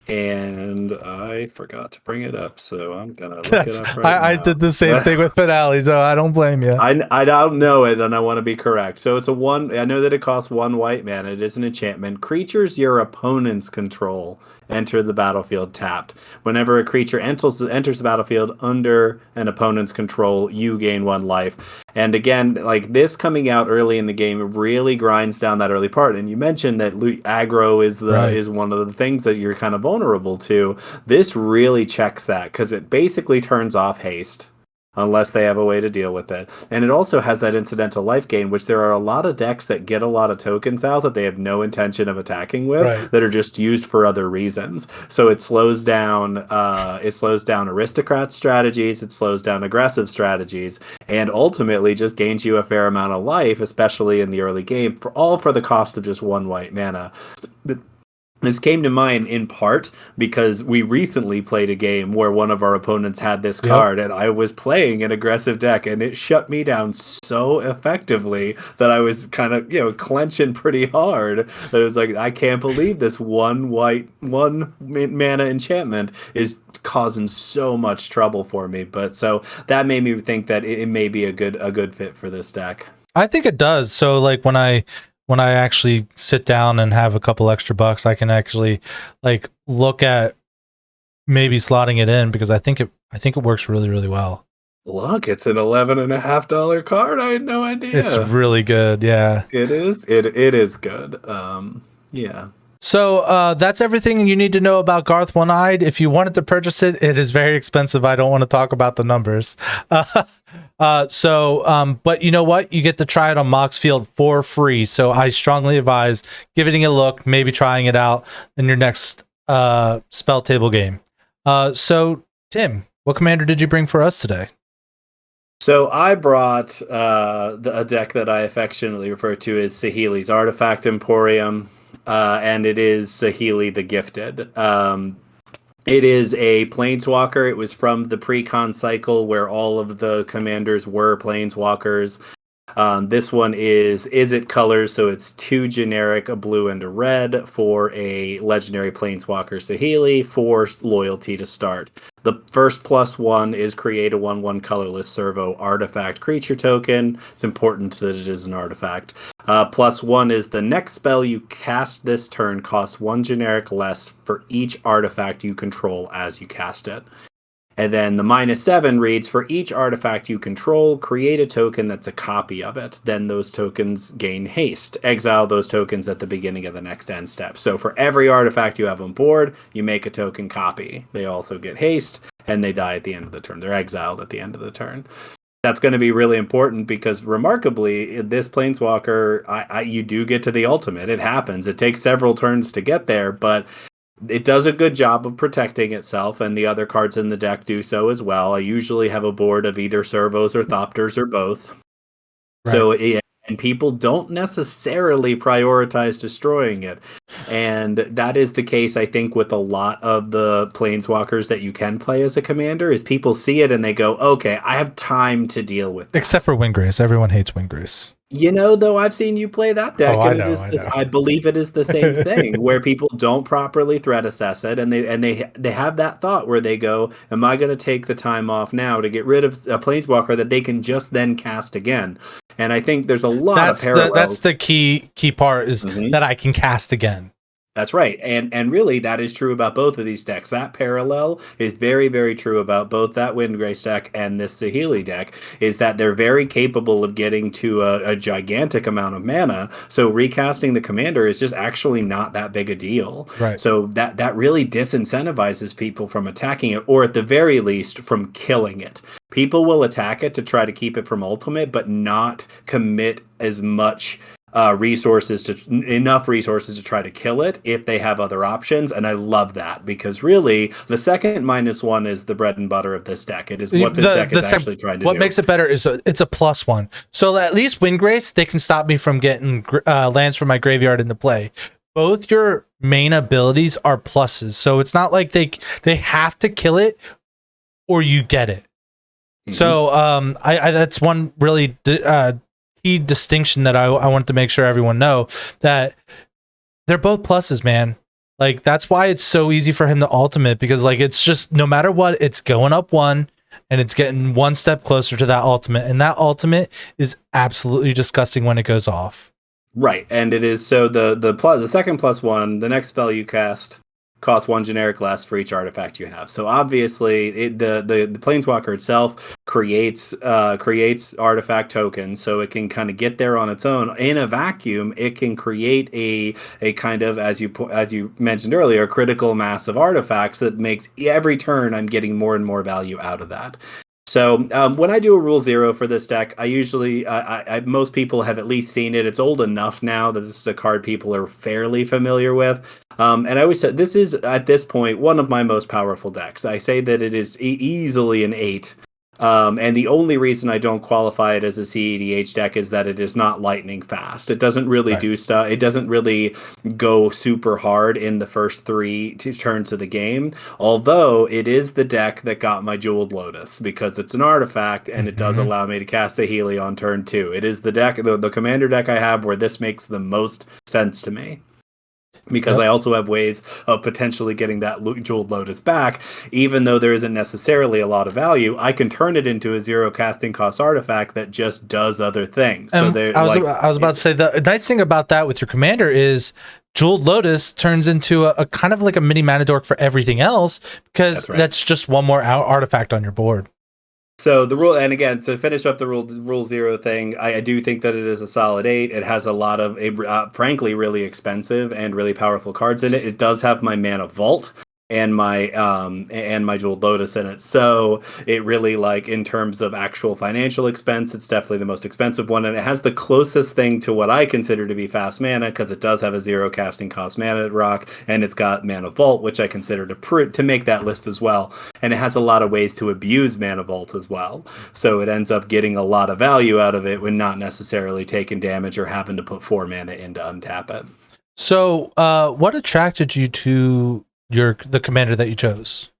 and I forgot to bring it up, so I'm gonna look it up right now. I did the same thing with Finale, so I don't blame you. I don't know it, and I want to be correct. So it's a 1. I know that it costs 1 white mana. It is an enchantment. Creatures your opponents control enter the battlefield tapped. Whenever a creature enters the battlefield under an opponent's control, you gain 1 life. And again, like this coming out early in the game really grinds down that early part. And you mentioned that aggro is one of the things that you're kind of vulnerable to. This really checks that because it basically turns off haste unless they have a way to deal with it. And it also has that incidental life gain, which there are a lot of decks that get a lot of tokens out that they have no intention of attacking with, that are just used for other reasons. So it slows down aristocrat strategies, it slows down aggressive strategies, and ultimately just gains you a fair amount of life, especially in the early game, for the cost of just 1 white mana. This came to mind in part because we recently played a game where one of our opponents had this card, and I was playing an aggressive deck, and it shut me down so effectively that I was kind of, clenching pretty hard. That it was like, I can't believe this 1 mana enchantment is causing so much trouble for me. But so that made me think that it may be a good fit for this deck. I think it does. So like when I actually sit down and have a couple extra bucks, I can actually like look at maybe slotting it in because I think it works really, really well. Look, it's an $11.50 card. I had no idea. It's really good. Yeah, it is. It is good. Yeah. So that's everything you need to know about Garth One-Eyed. If you wanted to purchase it, it is very expensive. I don't want to talk about the numbers. But you know what? You get to try it on Moxfield for free. So I strongly advise giving it a look, maybe trying it out in your next spell table game. So Tim, what commander did you bring for us today? So I brought a deck that I affectionately refer to as Saheeli's Artifact Emporium. And it is Saheeli the Gifted. It is a planeswalker. It was from the pre-con cycle where all of the commanders were planeswalkers. This one is it colors, so it's 2 generic, a blue and a red, for a legendary planeswalker Saheeli for loyalty to start. The first +1 is create a 1/1 colorless servo artifact creature token. It's important that it is an artifact. +1 is the next spell you cast this turn costs 1 generic less for each artifact you control as you cast it. And then the -7 reads, for each artifact you control, create a token that's a copy of it. Then those tokens gain haste. Exile those tokens at the beginning of the next end step. So for every artifact you have on board, you make a token copy. They also get haste, and they die at the end of the turn. They're exiled at the end of the turn. That's going to be really important because, remarkably, this planeswalker, you do get to the ultimate. It happens. It takes several turns to get there, but it does a good job of protecting itself, and the other cards in the deck do so as well. I usually have a board of either servos or thopters or both. Right. So, and people don't necessarily prioritize destroying it. And that is the case, I think, with a lot of the planeswalkers that you can play as a commander, is people see it and they go, okay, I have time to deal with that. Except for Windgrace. Everyone hates Windgrace. Though I've seen you play that deck, and I believe it is the same thing, where people don't properly threat assess it, and they have that thought where they go, "Am I going to take the time off now to get rid of a planeswalker that they can just then cast again?" And I think there's a lot of parallels. That's the key part is that I can cast again. That's right. And really that is true about both of these decks. That parallel is very, very true about both that Windgrace deck and this Saheeli deck, is that they're very capable of getting to a gigantic amount of mana. So recasting the commander is just actually not that big a deal. Right. So that really disincentivizes people from attacking it, or at the very least from killing it. People will attack it to try to keep it from ultimate, but not commit as much enough resources to try to kill it if they have other options. And I love that, because really the second -1 is the bread and butter of this deck. It is what this deck is actually trying to do. What makes it better is it's a +1. So at least Windgrace, they can stop me from getting lands from my graveyard into play. Both your main abilities are pluses, so it's not like they have to kill it or you get it. So I that's one really key distinction that I want to make sure everyone know, that they're both pluses, man. Like that's why it's so easy for him to ultimate, because like it's just no matter what, it's going up one and it's getting one step closer to that ultimate, and that ultimate is absolutely disgusting when it goes off. Right, and it is so the second +1, the next spell you cast costs 1 generic less for each artifact you have. So obviously, the Planeswalker itself creates artifact tokens, so it can kind of get there on its own. In a vacuum, it can create a kind of, as you mentioned earlier, critical mass of artifacts that makes every turn I'm getting more and more value out of that. So when I do a rule 0 for this deck, I usually, most people have at least seen it. It's old enough now that this is a card people are fairly familiar with. And I always said, this is, at this point, one of my most powerful decks. I say that it is easily an 8. And the only reason I don't qualify it as a CEDH deck is that it is not lightning fast. It doesn't really do stuff. It doesn't really go super hard in the first 3 turns of the game. Although it is the deck that got my Jeweled Lotus, because it's an artifact and it does allow me to cast Saheeli on turn 2. It is the deck, the commander deck I have, where this makes the most sense to me, because I also have ways of potentially getting that Jeweled Lotus back. Even though there isn't necessarily a lot of value, I can turn it into a 0 casting cost artifact that just does other things. So I was about to say, the nice thing about that with your commander is Jeweled Lotus turns into a kind of like a mini mana dork for everything else, because that's just one more artifact on your board. So the rule, and again, to finish up the rule 0 thing, I do think that it is a solid 8. It has a lot of, frankly, really expensive and really powerful cards in it. It does have my Mana Vault and my Jeweled Lotus in it. So it really, like, in terms of actual financial expense, it's definitely the most expensive one, and it has the closest thing to what I consider to be fast mana, because it does have a 0 casting cost mana rock, and it's got Mana Vault, which I consider to make that list as well. And it has a lot of ways to abuse Mana Vault as well. So it ends up getting a lot of value out of it when not necessarily taking damage or having to put 4 mana in to untap it. So what attracted you to the commander that you chose?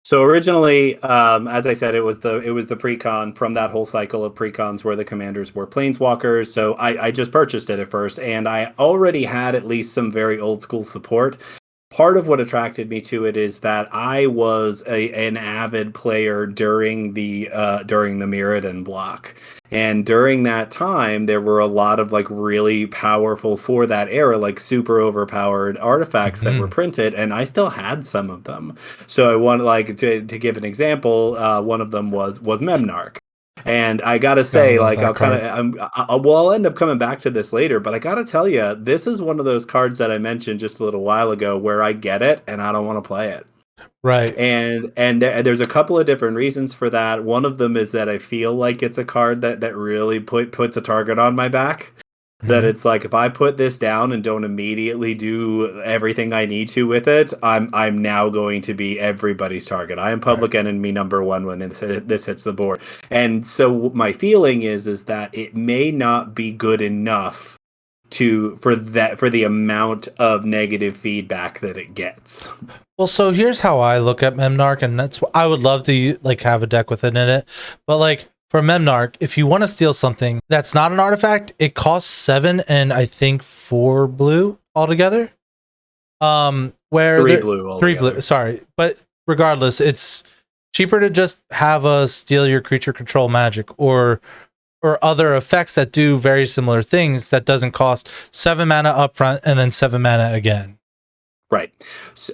So originally, as I said, it was the precon from that whole cycle of precons where the commanders were planeswalkers. So I just purchased it at first, and I already had at least some very old school support. Part of what attracted me to it is that I was an avid player during the Mirrodin block. And during that time, there were a lot of like really powerful, for that era, like super overpowered artifacts that were printed, and I still had some of them. So I want, like, to give an example, one of them was Memnarch. And I gotta say, like, I'll end up coming back to this later, but I gotta tell you, this is one of those cards that I mentioned just a little while ago where I get it and I don't want to play it. Right. And there's a couple of different reasons for that. One of them is that I feel like it's a card that really puts a target on my back. That it's like, if I put this down and don't immediately do everything I need to with it, I'm now going to be everybody's target. I am public enemy number 1 when this hits the board. And so my feeling is that it may not be good enough for the amount of negative feedback that it gets. Well, so here's how I look at Memnarch, and that's I would love to like have a deck with it in it, but like, for Memnarch, if you want to steal something that's not an artifact, it costs 7 and I think 4 blue altogether. Where 3 blue altogether. 3 blue, sorry. But regardless, it's cheaper to just have a steal your creature control magic or other effects that do very similar things that doesn't cost 7 mana upfront and then 7 mana again. Right.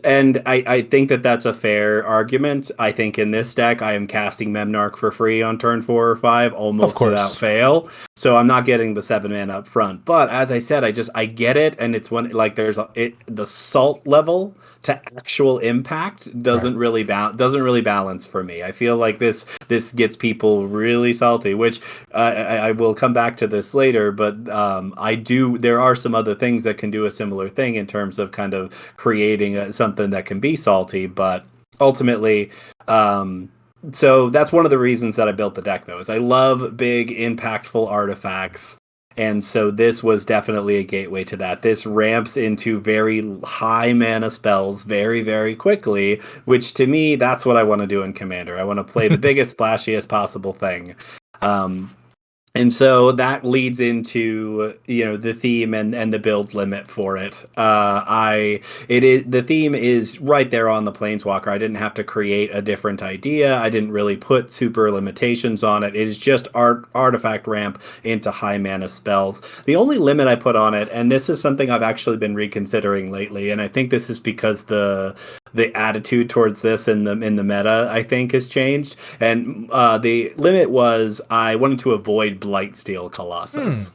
And I think that that's a fair argument. I think in this deck, I am casting Memnarch for free on turn 4 or 5, Of almost without course. fail. So I'm not getting the 7 mana up front. But as I said, I get it. And it's when, like, the salt level to actual impact Right. doesn't really balance for me. I feel like this gets people really salty, which I will come back to this later, but there are some other things that can do a similar thing in terms of kind of creating something that can be salty, but ultimately, so that's one of the reasons that I built the deck, though, is I love big, impactful artifacts. And so this was definitely a gateway to that. This ramps into very high mana spells very, very quickly, which to me, that's what I want to do in Commander. I want to play the biggest, splashiest possible thing. Um, and so that leads into the theme and the build limit for it. The theme is right there on the Planeswalker. I didn't have to create a different idea. I didn't really put super limitations on it. It is just artifact ramp into high mana spells. The only limit I put on it, and this is something I've actually been reconsidering lately, and I think this is because the attitude towards this in the meta, I think, has changed. And the limit was I wanted to avoid Blightsteel Colossus.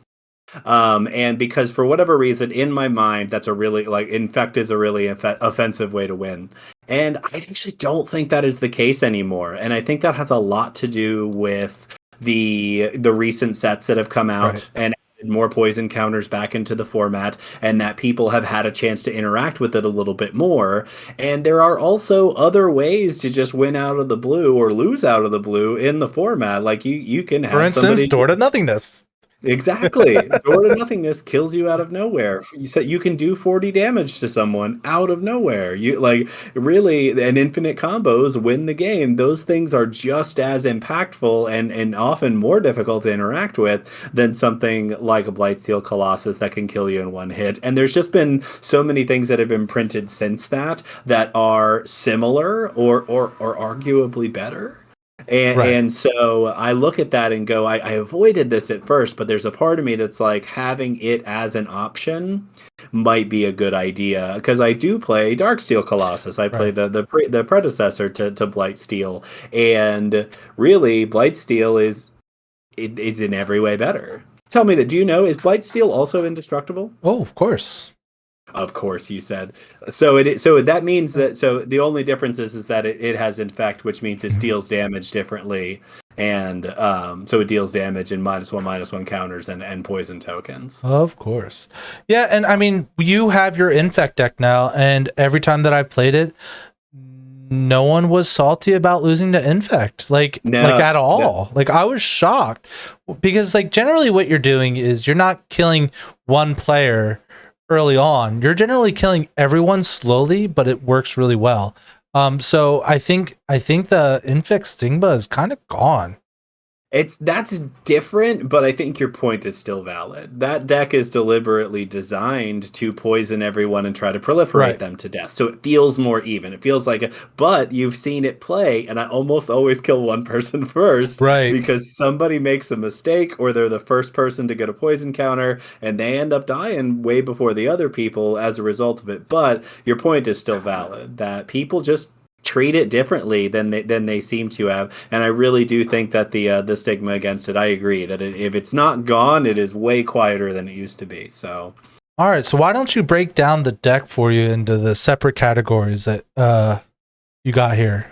And because for whatever reason, in my mind, that's a really Infect is a really offensive way to win. And I actually don't think that is the case anymore. And I think that has a lot to do with the recent sets that have come out Right. and added more poison counters back into the format, and that people have had a chance to interact with it a little bit more. And there are also other ways to just win out of the blue or lose out of the blue in the format. Like you can For have instance, somebody. door to nothingness. Exactly. Door to nothingness kills you out of nowhere. You said you can do 40 damage to someone out of nowhere. You really, and infinite combos win the game. Those things are just as impactful and often more difficult to interact with than something like a Blightsteel Colossus that can kill you in one hit. And there's just been so many things that have been printed since that are similar or arguably better. Right. And so I look at that and go, I avoided this at first, but there's a part of me that's like having it as an option might be a good idea because I do play Darksteel Colossus. I play Right. the predecessor to Blightsteel, and really Blightsteel is in every way better. Tell me that. Do you know, is Blightsteel also indestructible? Oh, of course. Of course, you said. So that means that the only difference is that it has infect, which means it Mhm. deals damage differently, and so it deals damage in -1/-1 counters and poison tokens. Of course. Yeah, and I mean, you have your infect deck now, and every time that I've played it, no one was salty about losing to infect, like No, at no, all. Like I was shocked because like generally what you're doing is you're not killing one player early on. You're generally killing everyone slowly, but it works really well. So I think the infect stigma is kind of gone. that's different, but I think your point is still valid. That deck is deliberately designed to poison everyone and try to proliferate Right. them to death. So it feels more even. It feels but you've seen it play, and I almost always kill one person first Right. because somebody makes a mistake or they're the first person to get a poison counter and they end up dying way before the other people as a result of it. But your point is still valid that people just treat it differently than they seem to have, and I really do think that the stigma against it. I agree that if it's not gone, it is way quieter than it used to be. So, All right. So why don't you break down the deck for you into the separate categories that you got here?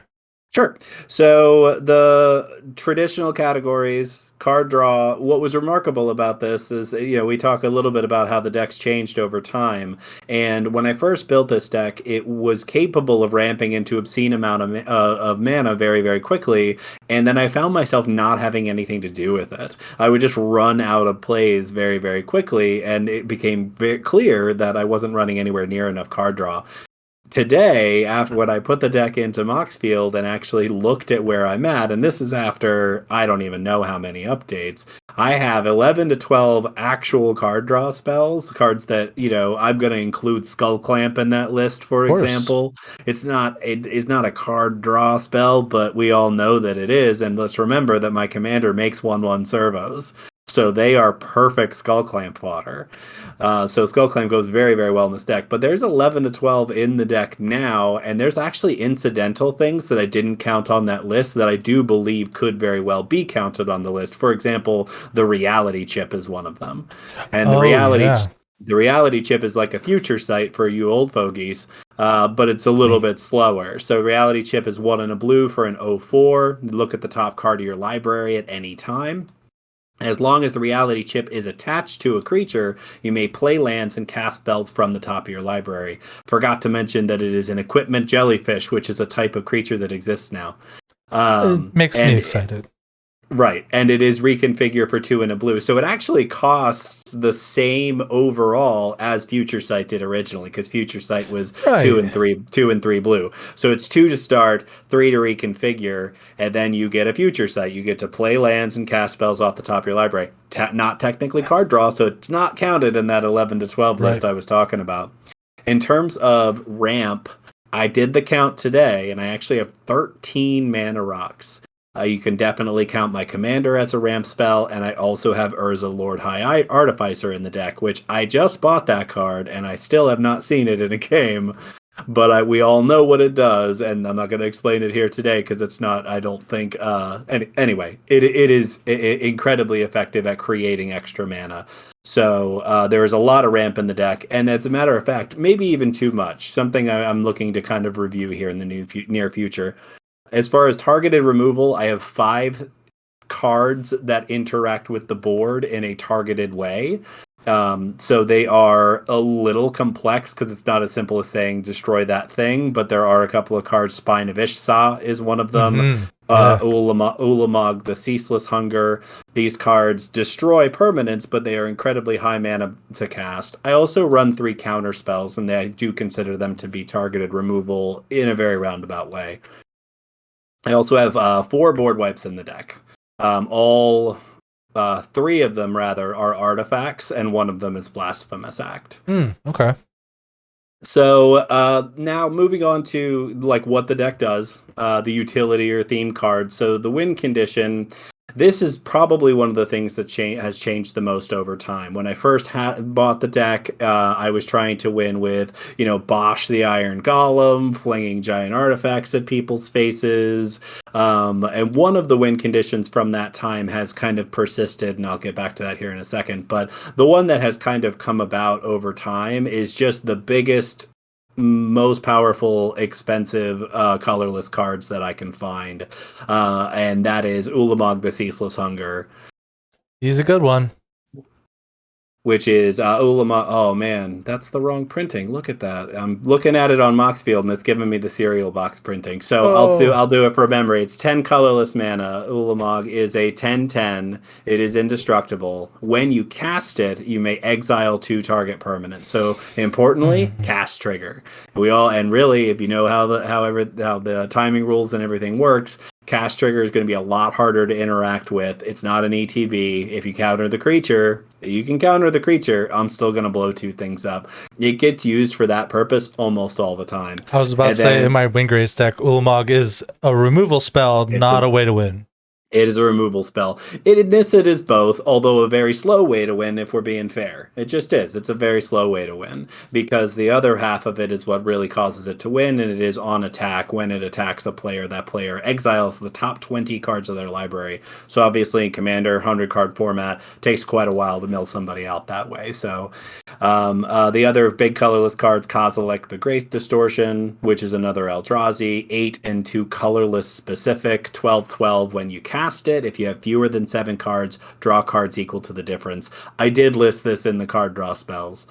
sure. So the traditional categories, card draw. What was remarkable about this is, we talk a little bit about how the deck's changed over time. And when I first built this deck, it was capable of ramping into obscene amount of mana very, very quickly. And then I found myself not having anything to do with it. I would just run out of plays very, very quickly, and it became very clear that I wasn't running anywhere near enough card draw. Today, after when I put the deck into Moxfield and actually looked at where I'm at, and this is after I don't even know how many updates, I have 11 to 12 actual card draw spells, cards that, I'm going to include Skull Clamp in that list, for Of course. example. It is not a card draw spell, but we all know that it is, and let's remember that my commander makes 1/1 servos. So they are perfect Skull Clamp fodder. So Skull Clamp goes very, very well in this deck. But there's 11 to 12 in the deck now, and there's actually incidental things that I didn't count on that list that I do believe could very well be counted on the list. For example, the reality chip is one of them. And Oh yeah. the reality chip is like a future sight for you old fogies, but it's a little bit slower. So reality chip is 1 and a blue for an 0/4. Look at the top card of your library at any time. As long as the reality chip is attached to a creature, you may play lands and cast spells from the top of your library. Forgot to mention that it is an equipment jellyfish, which is a type of creature that exists now. It makes me And excited. Right, and it is reconfigure for 2 and a blue. So it actually costs the same overall as Future Sight did originally, because Future Sight was Right. 2 and 3 blue. So it's 2 to start, 3 to reconfigure, and then you get a Future Sight. You get to play lands and cast spells off the top of your library. Not technically card draw, so it's not counted in that 11 to 12 list I was talking about. In terms of ramp, I did the count today, and I actually have 13 mana rocks. You can definitely count my commander as a ramp spell, and I also have Urza Lord High Artificer in the deck, which I just bought that card, and I still have not seen it in a game. But we all know what it does, and I'm not going to explain it here today because it's not, I don't think. Anyway, it is incredibly effective at creating extra mana. So there is a lot of ramp in the deck, and as a matter of fact, maybe even too much. Something I'm looking to kind of review here in the near future. As far as targeted removal, I have 5 cards that interact with the board in a targeted way. So they are a little complex because it's not as simple as saying destroy that thing, but there are a couple of cards. Spine of Ishsa is one of them. Mm-hmm. Yeah. Ulamog, the Ceaseless Hunger. These cards destroy permanents, but they are incredibly high mana to cast. I also run 3 counter spells, and I do consider them to be targeted removal in a very roundabout way. I also have 4 board wipes in the deck. All 3 of them, rather, are artifacts, and 1 of them is Blasphemous Act. Okay. So now moving on to like what the deck does, the utility or theme cards. So the win condition. This is probably one of the things that has changed the most over time. When I first bought the deck, I was trying to win with, Bosch the Iron Golem, flinging giant artifacts at people's faces. And one of the win conditions from that time has kind of persisted, and I'll get back to that here in a second. But the one that has kind of come about over time is just the biggest, most powerful, expensive, colorless cards that I can find. And that is Ulamog the Ceaseless Hunger. He's a good one. Which is Ulamog. Oh man, that's the wrong printing. Look at that. I'm looking at it on Moxfield, and it's giving me the cereal box printing. So I'll do it from memory. It's 10 colorless mana. Ulamog is a 10/10. It is indestructible. When you cast it, you may exile 2 target permanents. So importantly, cast trigger. And really, if you know how the timing rules and everything works, cast trigger is going to be a lot harder to interact with. It's not an ETB. If you counter the creature, you can counter the creature. I'm still going to blow 2 things up. It gets used for that purpose almost all the time. I was about to say in my Windgrace deck, Ulamog is a removal spell, not a way to win. It is a removal spell. It is both, although a very slow way to win if we're being fair. It just is. It's a very slow way to win because the other half of it is what really causes it to win, and it is on attack. When it attacks a player, that player exiles the top 20 cards of their library. So obviously in Commander, 100-card format, takes quite a while to mill somebody out that way. So the other big colorless cards, Kozilek the Great Distortion, which is another Eldrazi, 8 and 2 colorless specific, 12/12 when you cast it. If you have fewer than 7 cards, draw cards equal to the difference. I did list this in the card draw spells.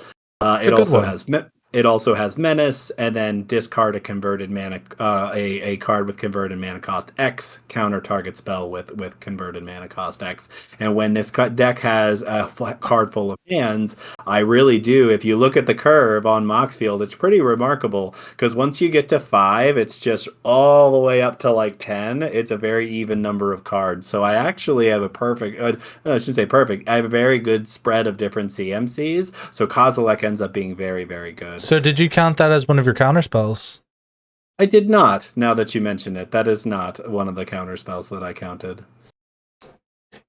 It also has Menace, and then discard a converted mana, a card with converted mana cost X, counter target spell with converted mana cost X. And when this deck has a card full of hands, I really do. If you look at the curve on Moxfield, it's pretty remarkable because once you get to 5, it's just all the way up to like 10. It's a very even number of cards. So I actually have a perfect, I shouldn't say perfect, I have a very good spread of different CMCs. So Kozilek ends up being very, very good. So did you count that as one of your counter spells? I did not, now that you mention it. That is not one of the counter spells that I counted.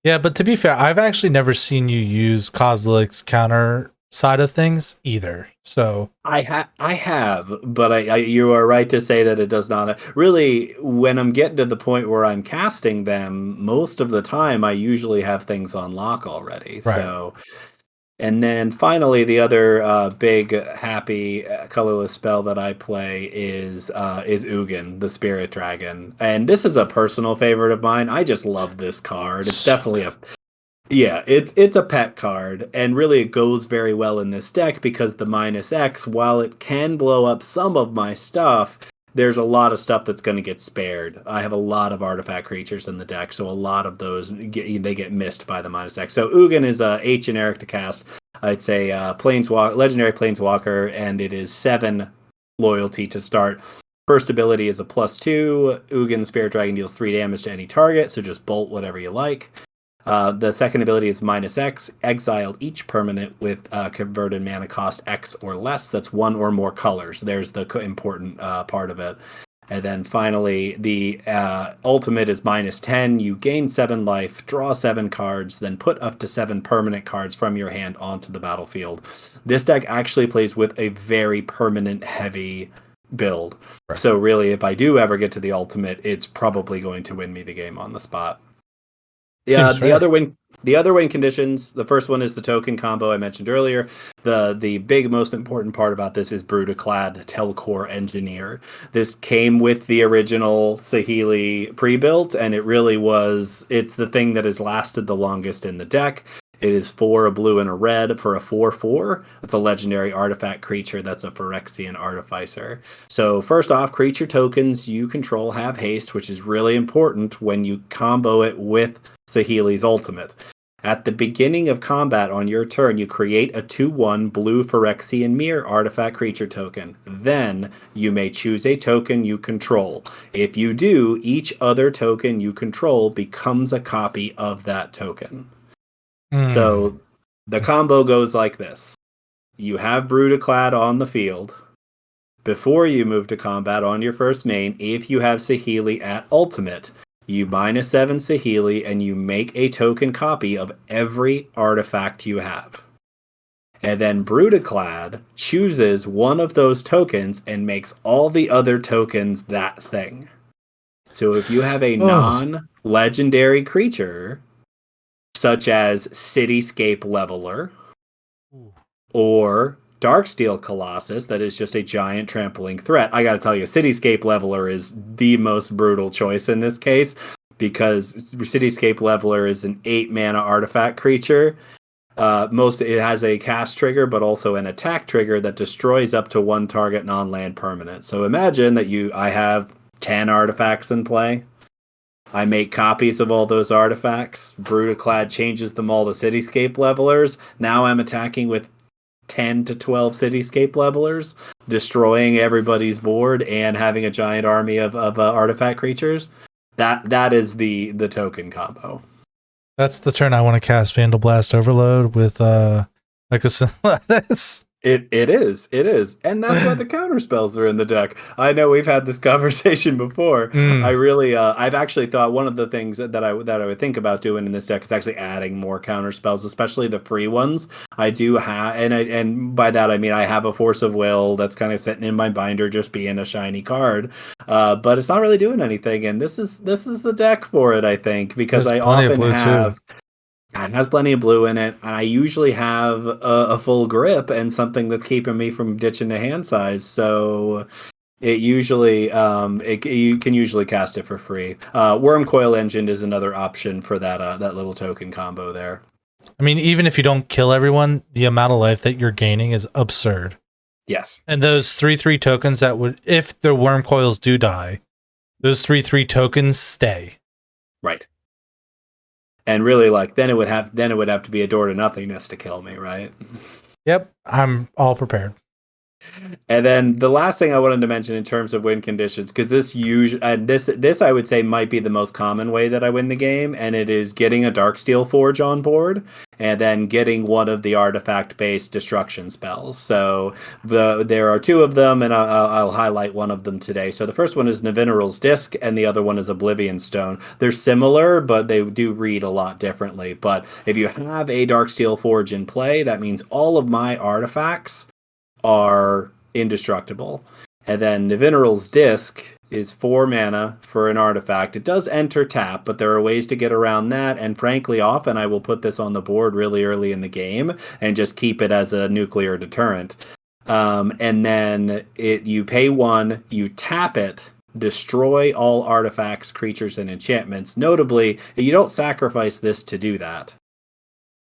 Yeah, but to be fair, I've actually never seen you use Kozilek's counter side of things either. So I have, but you are right to say that it does not really. When I'm getting to the point where I'm casting them, most of the time I usually have things on lock already. right. So, and then finally, the other big happy colorless spell that I play is Ugin, the Spirit Dragon, and this is a personal favorite of mine. I just love this card. It's So definitely a yeah, it's a pet card, and really it goes very well in this deck because the minus X, while it can blow up some of my stuff, there's a lot of stuff that's going to get spared. I have a lot of artifact creatures in the deck, so a lot of those they get missed by the minus X. So Ugin is a generic to cast. It's a legendary planeswalker, and it is 7 loyalty to start. First ability is a +2. Ugin Spirit Dragon deals 3 damage to any target, so just bolt whatever you like. The second ability is minus X. Exile each permanent with converted mana cost X or less. That's 1 or more colors. There's the important part of it. And then finally, the ultimate is -10. You gain 7 life, draw 7 cards, then put up to 7 permanent cards from your hand onto the battlefield. This deck actually plays with a very permanent heavy build. right. So really, if I do ever get to the ultimate, it's probably going to win me the game on the spot. Yeah, Seems fair. the other win conditions. The first one is the token combo I mentioned earlier. The big most important part about this is Brutaclad Telcore Engineer. This came with the original Saheeli pre-built, and it really was. It's the thing that has lasted the longest in the deck. It is 4 a blue and a red for a 4/4. It's a legendary artifact creature that's a Phyrexian Artificer. So first off, creature tokens you control have haste, which is really important when you combo it with Saheeli's ultimate. At the beginning of combat on your turn, you create a 2/1 blue Phyrexian Mirror artifact creature token. Then you may choose a token you control. If you do, each other token you control becomes a copy of that token. Mm. So the combo goes like this. You have Brutaclad on the field. Before you move to combat on your first main, if you have Saheeli at ultimate, you -7 Saheeli and you make a token copy of every artifact you have. And then Brutaclad chooses one of those tokens and makes all the other tokens that thing. So if you have a Oh, non-legendary creature, such as Cityscape Leveler or Darksteel Colossus, that is just a giant trampling threat. I gotta tell you, Cityscape Leveler is the most brutal choice in this case because Cityscape Leveler is an 8 mana artifact creature. It has a cast trigger, but also an attack trigger that destroys up to 1 target non-land permanent. So imagine that I have 10 artifacts in play. I make copies of all those artifacts. Brutaclad changes them all to Cityscape Levelers. Now I'm attacking with 10 to 12 Cityscape Levelers, destroying everybody's board and having a giant army of artifact creatures. That is the token combo. that's the turn I want to cast Vandal Blast Overload with like a It is, and that's why the counter spells are in the deck. I know we've had this conversation before. Mm, I've actually thought one of the things that I would think about doing in this deck is actually adding more counter spells, especially the free ones. I do have, and by that I mean I have a Force of Will that's kind of sitting in my binder, just being a shiny card, but it's not really doing anything. And this is the deck for it, I think, because there's I plenty of often blue too. have. It has plenty of blue in it. I usually have a full grip and something that's keeping me from ditching the hand size. So it usually you can usually cast it for free. Worm Coil Engine is another option for that little token combo there. I mean, even if you don't kill everyone, the amount of life that you're gaining is absurd. Yes, And those 3/3 tokens that would, if the worm coils do die, those 3/3 tokens stay. right. And really, like then it would have to be a door to nothingness to kill me, right? Yep, I'm all prepared. And then the last thing I wanted to mention in terms of win conditions, because this usually this I would say might be the most common way that I win the game, and it is getting a Darksteel Forge on board, and then getting one of the artifact-based destruction spells. So there are two of them, and I'll highlight one of them today. So the first one is Navineral's Disc, and the other one is Oblivion Stone. They're similar, but they do read a lot differently. But if you have a Darksteel Forge in play, that means all of my artifacts are indestructible. And then Navineral's Disc is 4 mana for an artifact. It does enter tap, but there are ways to get around that. And frankly, often I will put this on the board really early in the game and just keep it as a nuclear deterrent. And then you pay 1, you tap it, destroy all artifacts, creatures, and enchantments. Notably, you don't sacrifice this to do that.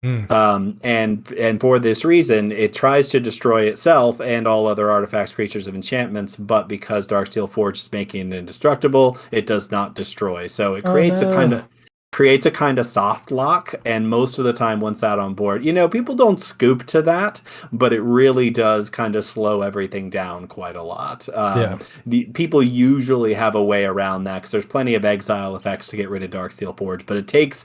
And for this reason, it tries to destroy itself and all other artifacts, creatures, and enchantments. But because Darksteel Forge is making it indestructible, it does not destroy. So it creates a kind of soft lock. And most of the time, once out on board, people don't scoop to that, but it really does kind of slow everything down quite a lot. The people usually have a way around that because there's plenty of exile effects to get rid of Darksteel Forge, but it takes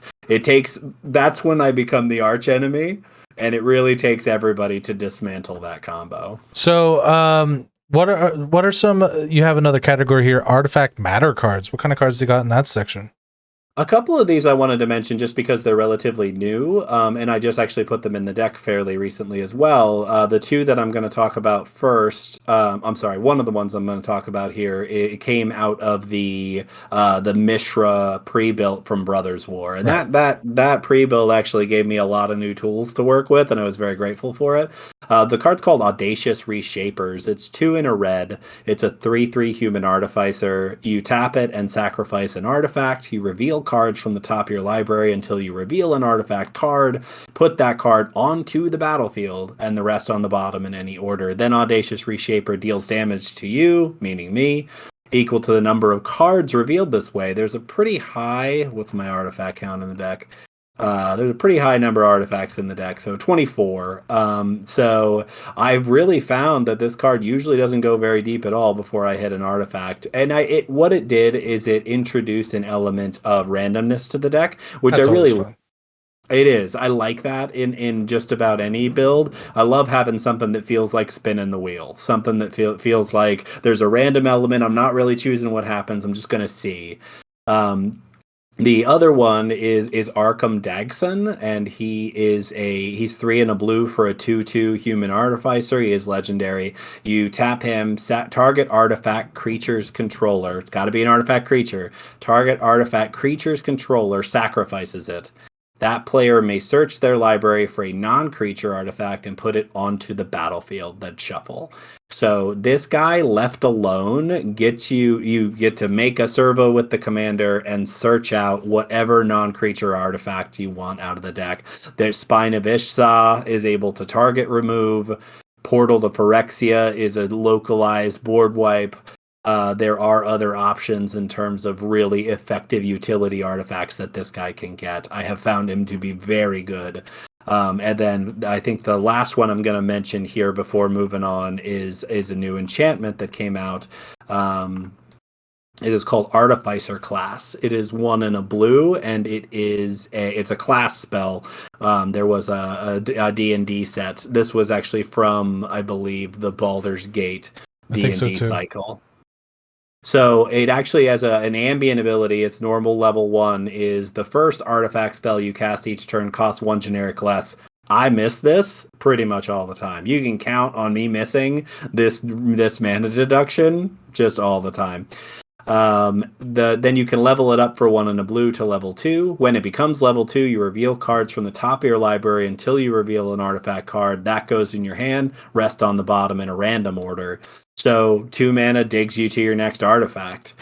that's when I become the arch enemy, and it really takes everybody to dismantle that combo. So, what are some? You have another category here: artifact matter cards. What kind of cards do you got in that section? A couple of these I wanted to mention just because they're relatively new, and I just actually put them in the deck fairly recently as well. The two that I'm going to talk about first, one of the ones I'm going to talk about here, it came out of the Mishra pre-built from Brothers War, and that pre-build actually gave me a lot of new tools to work with, and I was very grateful for it. The card's called Audacious Reshapers. It's 2 in a red. It's a 3/3 human artificer. You tap it and sacrifice an artifact. You reveal cards from the top of your library until you reveal an artifact card. Put that card onto the battlefield and the rest on the bottom in any order. Then Audacious Reshaper deals damage to you, meaning me, equal to the number of cards revealed this way. There's a pretty high, what's my artifact count in the deck? There's a pretty high number of artifacts in the deck, so 24. So I've really found that this card usually doesn't go very deep at all before I hit an artifact. And what it did is it introduced an element of randomness to the deck, which That's I really fun. It is. I like that in just about any build. I love having something that feels like spinning the wheel. Something that feels like there's a random element. I'm not really choosing what happens. I'm just going to see. The other one is Arkham Dagson, and he's 3 in a blue for a 2/2 human artificer. He is legendary. You tap him, target artifact creature's controller. It's got to be an artifact creature. Target artifact creature's controller sacrifices it. That player may search their library for a non-creature artifact and put it onto the battlefield, then shuffle. So this guy left alone gets you get to make a servo with the commander and search out whatever non-creature artifact you want out of the deck. There's Spine of Ishsa is able to target remove. Portal to Phyrexia is a localized board wipe. There are other options in terms of really effective utility artifacts that this guy can get. I have found him to be very good. And then I think the last one I'm going to mention here before moving on is a new enchantment that came out. It is called Artificer Class. It is 1 in a blue, and it's a class spell. There was a D&D set. This was actually from, I believe, the Baldur's Gate D&D cycle. So it actually has an ambient ability. Its normal level 1 is the first artifact spell you cast each turn costs 1 generic less. I miss this pretty much all the time. You can count on me missing this mana deduction just all the time. Then you can level it up for 1 in a blue to level 2. When it becomes level 2, you reveal cards from the top of your library until you reveal an artifact card. That goes in your hand, rest on the bottom in a random order. So 2 mana digs you to your next artifact.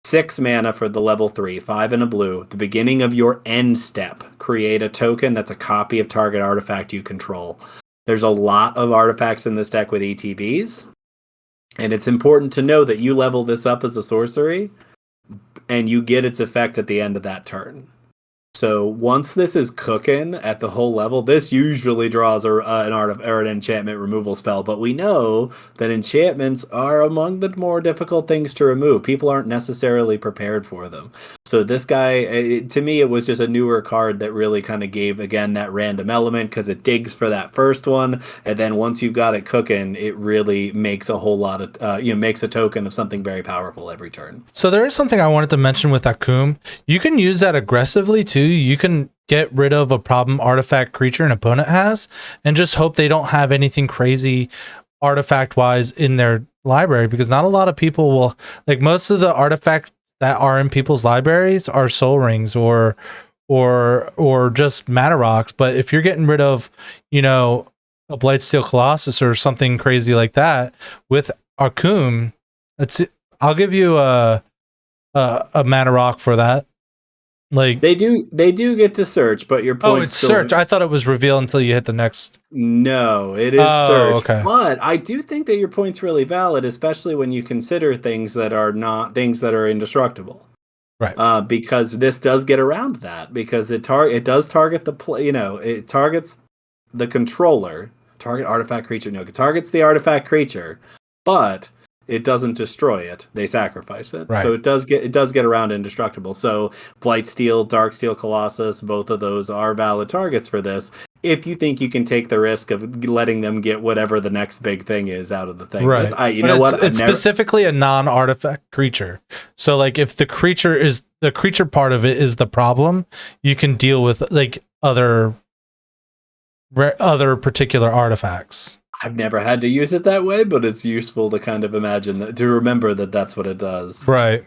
6 mana for the level 3, 5 in a blue. The beginning of your end step. Create a token that's a copy of target artifact you control. There's a lot of artifacts in this deck with ETBs. And it's important to know that you level this up as a sorcery, and you get its effect at the end of that turn. So once this is cooking at the whole level, this usually draws an art of or an enchantment removal spell. But we know that enchantments are among the more difficult things to remove. People aren't necessarily prepared for them. So this guy, to me, it was just a newer card that really kind of gave again that random element because it digs for that first one, and then once you've got it cooking, it really makes a whole lot of makes a token of something very powerful every turn. So there is something I wanted to mention with Akum. You can use that aggressively too. You can get rid of a problem artifact creature an opponent has and just hope they don't have anything crazy artifact wise in their library, because not a lot of people will, like, most of the artifacts that are in people's libraries are soul rings or just mana rocks. But if you're getting rid of, a Blightsteel Colossus or something crazy like that with Akum, I'll give you a mana rock for that. Like, they do get to search, but your points. Oh, it's search. I thought it was reveal until you hit the next. No, it is search. Okay. But I do think that your point's really valid, especially when you consider things that are indestructible. Right. Because this does get around that, because it does target the play. It targets the controller. Target artifact creature. No, it targets the artifact creature, but it doesn't destroy it. They sacrifice it. Right. So it does get around indestructible. So Blightsteel, Darksteel Colossus, both of those are valid targets for this. If you think you can take the risk of letting them get whatever the next big thing is out of the thing. Right. It's specifically a non-artifact creature. So like if the creature part of it is the problem, you can deal with like other particular artifacts. I've never had to use it that way, but it's useful to kind of imagine that, to remember that that's what it does. Right.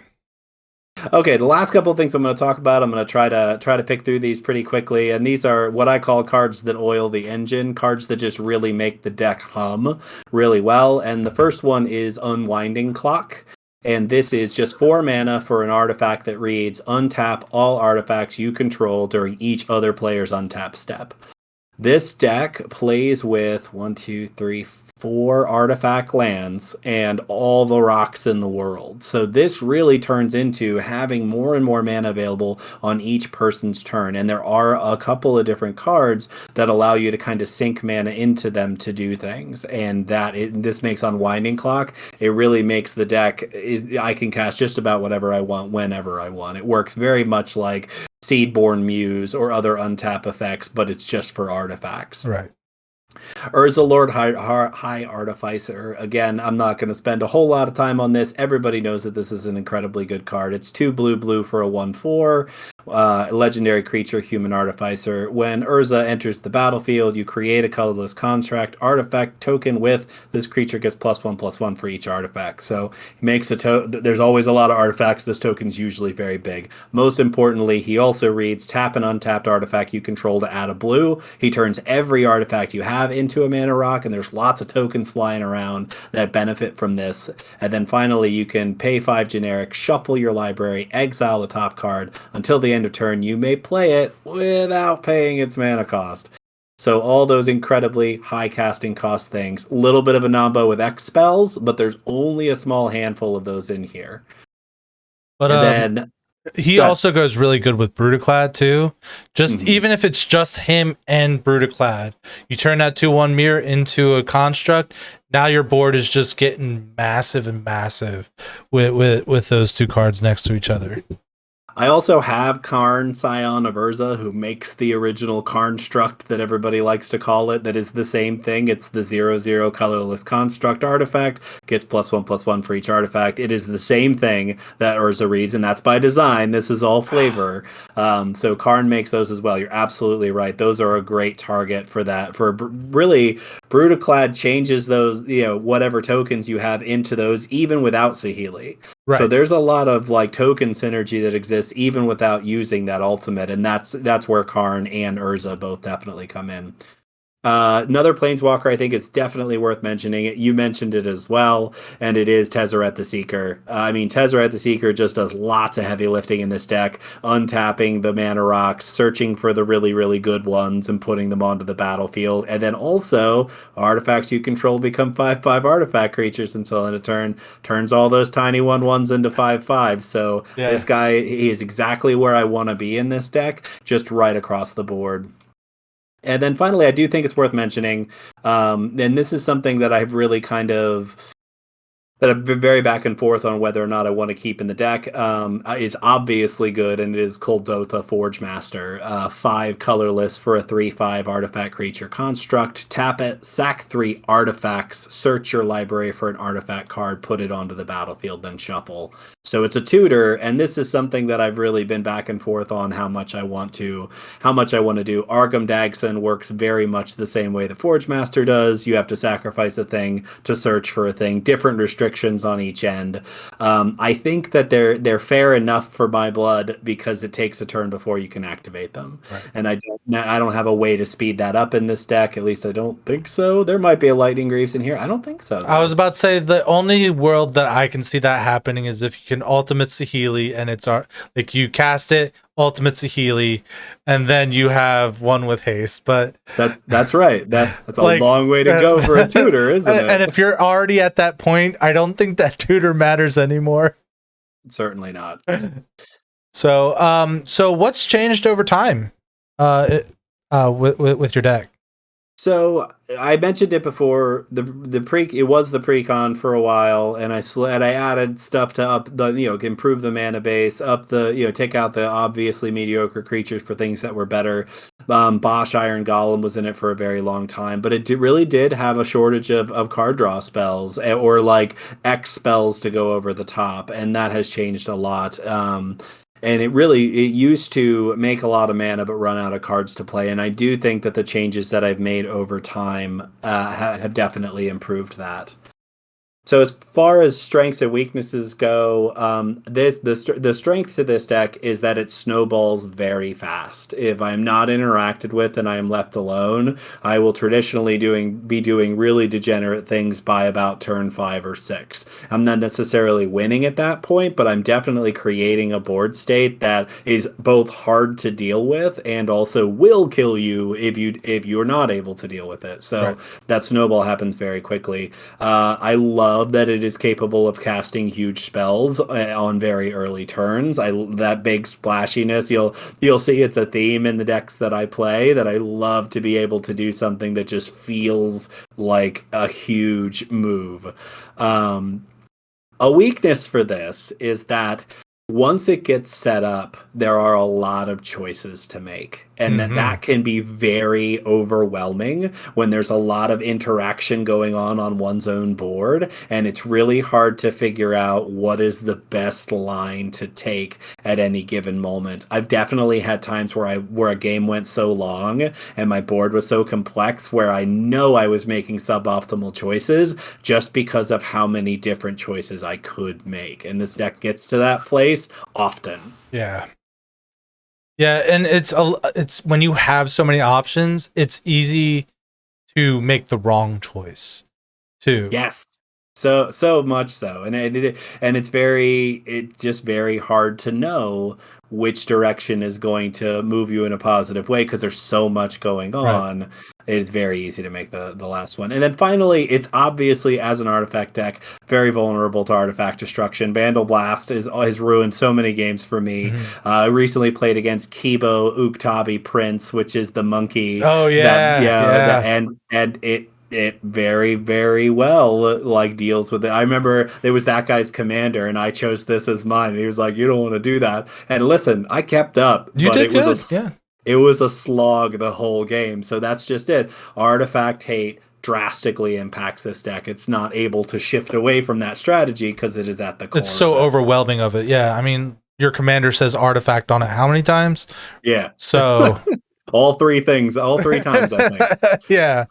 Okay, the last couple of things I'm going to talk about, I'm going to try to pick through these pretty quickly, and these are what I call cards that oil the engine, cards that just really make the deck hum really well. And the first one is Unwinding Clock. And this is just 4 mana for an artifact that reads, untap all artifacts you control during each other player's untap step. This deck plays with 4 artifact lands and all the rocks in the world. So this really turns into having more and more mana available on each person's turn. And there are a couple of different cards that allow you to kind of sink mana into them to do things. And this makes Unwinding Clock. It really makes the deck, I can cast just about whatever I want, whenever I want. It works very much like Seedborn Muse or other untap effects, but it's just for artifacts. Right. Urza Lord High Artificer. Again, I'm not going to spend a whole lot of time on this. Everybody knows that this is an incredibly good card. It's 2 blue for a 1/4. Legendary creature, Human Artificer. When Urza enters the battlefield, you create a colorless construct artifact token with this creature gets +1/+1 for each artifact. So he makes there's always a lot of artifacts. This token's usually very big. Most importantly, he also reads tap an untapped artifact you control to add a blue. He turns every artifact you have into a mana rock, and there's lots of tokens flying around that benefit from this. And then finally, you can pay 5 generic, shuffle your library, exile the top card. Until the end of turn, you may play it without paying its mana cost. So all those incredibly high casting cost things. A little bit of a nombo with X spells, but there's only a small handful of those in here. But then he also goes really good with Brutaclad too. Just even if it's just him and Brutaclad, you turn that 2/1 mirror into a construct. Now your board is just getting massive and massive with those 2 cards next to each other. I also have Karn, Scion of Urza, who makes the original Karnstruct that everybody likes to call it. That is the same thing. It's the 0/0 colorless construct artifact. Gets +1/+1 for each artifact. It is the same thing that Urza reads, and that's by design. This is all flavor. So Karn makes those as well. You're absolutely right. Those are a great target for that. For really, Brutaclad changes those, whatever tokens you have into those, even without Saheeli. Right. So there's a lot of like token synergy that exists even without using that ultimate, and that's where Karn and Urza both definitely come in. Another planeswalker, I think it's definitely worth mentioning. You mentioned it as well, and it is Tezzeret the Seeker. I mean, Tezzeret the Seeker just does lots of heavy lifting in this deck, untapping the mana rocks, searching for the really, really good ones, and putting them onto the battlefield. And then also, artifacts you control become 5/5 artifact creatures until end of turn. Turns all those tiny 1/1s into 5/5. So this Yeah. guy, he is exactly where I want to be in this deck, just right across the board. And then finally, I do think it's worth mentioning, and this is something that I've really kind of that I've been very back and forth on whether or not I want to keep in the deck. Is obviously good, and it is Kuldotha Forge Master. 5 colorless for a 3/5 artifact creature construct. Tap it, sack 3 artifacts, search your library for an artifact card, put it onto the battlefield, then shuffle. So it's a tutor, and this is something that I've really been back and forth on how much I want to do. Argam Dagson works very much the same way the Forge Master does. You have to sacrifice a thing to search for a thing. Different restrictions on each end. I think that they're fair enough for my blood because it takes a turn before you can activate them, Right. and I don't have a way to speed that up in this deck. At least I don't think so. There might be a Lightning Greaves in here. I don't think so, though. I was about to say the only world that I can see that happening is if you can ultimate Saheeli and it's like you cast it, ultimate Saheeli, and then you have one with haste. But That's right. That's a like, long way to go for a tutor, isn't it? and if you're already at that point, I don't think that tutor matters anymore. Certainly not. So what's changed over time, with your deck? So I mentioned it before. It was the precon for a while, and I added stuff to up the improve the mana base, up the take out the obviously mediocre creatures for things that were better. Bosch Iron Golem was in it for a very long time, but it really did have a shortage of card draw spells or like X spells to go over the top, and that has changed a lot. And it used to make a lot of mana but run out of cards to play. And I do think that the changes that I've made over time have definitely improved that. So as far as strengths and weaknesses go, the strength to this deck is that it snowballs very fast. If I'm not interacted with and I am left alone, I will traditionally be doing really degenerate things by about turn 5 or 6. I'm not necessarily winning at that point, but I'm definitely creating a board state that is both hard to deal with and also will kill you if you're not able to deal with it. So Right. that snowball happens very quickly. I love that it is capable of casting huge spells on very early turns. That big splashiness. You'll see it's a theme in the decks that I play, that I love to be able to do something that just feels like a huge move. A weakness for this is that once it gets set up, there are a lot of choices to make. And that can be very overwhelming when there's a lot of interaction going on one's own board, and it's really hard to figure out what is the best line to take at any given moment. I've definitely had times where a game went so long and my board was so complex where I know I was making suboptimal choices just because of how many different choices I could make. And this deck gets to that place often. Yeah. Yeah, and it's when you have so many options, it's easy to make the wrong choice too. Yes. So much so. And it's just very hard to know which direction is going to move you in a positive way because there's so much going on. Right. It's very easy to make the last one. And then finally, it's obviously, as an artifact deck, very vulnerable to artifact destruction. Vandal Blast has ruined so many games for me. I recently played against Kibo Uktabi Prince, which is the monkey. Oh yeah, and it very, very well like deals with it. I remember there was that guy's commander and I chose this as mine. And he was like, you don't want to do that. And listen, I kept up. You did good. Yeah. It was a slog the whole game. So that's just it. Artifact hate drastically impacts this deck. It's not able to shift away from that strategy because it is at the core. It's so overwhelming of it. Yeah. I mean, your commander says artifact on it how many times? Yeah. So all three times, I think. Yeah.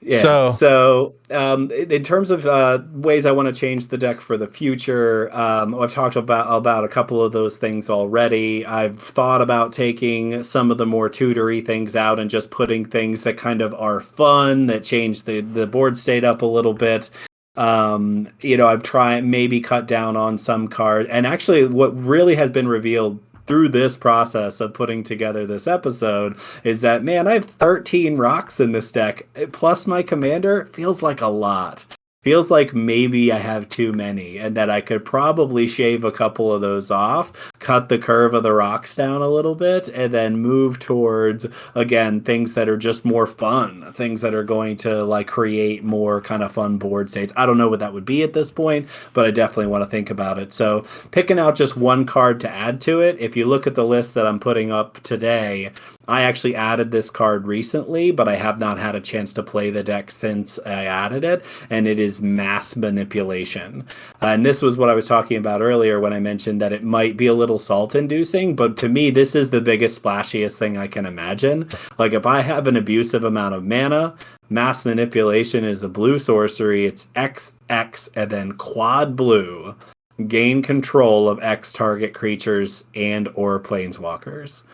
Yeah. So, in terms of ways I want to change the deck for the future, I've talked about a couple of those things already. I've thought about taking some of the more tutory things out and just putting things that kind of are fun, that change the board state up a little bit. I've tried maybe cut down on some card, and actually, what really has been revealed through this process of putting together this episode is that, man, I have 13 rocks in this deck plus my commander. Feels like a lot. Feels like maybe I have too many, and that I could probably shave a couple of those off, cut the curve of the rocks down a little bit, and then move towards, again, things that are just more fun, things that are going to like create more kind of fun board states. I don't know what that would be at this point, but I definitely want to think about it. So picking out just one card to add to it, if you look at the list that I'm putting up today, I actually added this card recently, but I have not had a chance to play the deck since I added it, and it is Mass Manipulation. And this was what I was talking about earlier when I mentioned that it might be a little salt-inducing, but to me, this is the biggest, splashiest thing I can imagine. Like, if I have an abusive amount of mana, Mass Manipulation is a blue sorcery. It's XX and then quad blue. Gain control of X target creatures and or planeswalkers.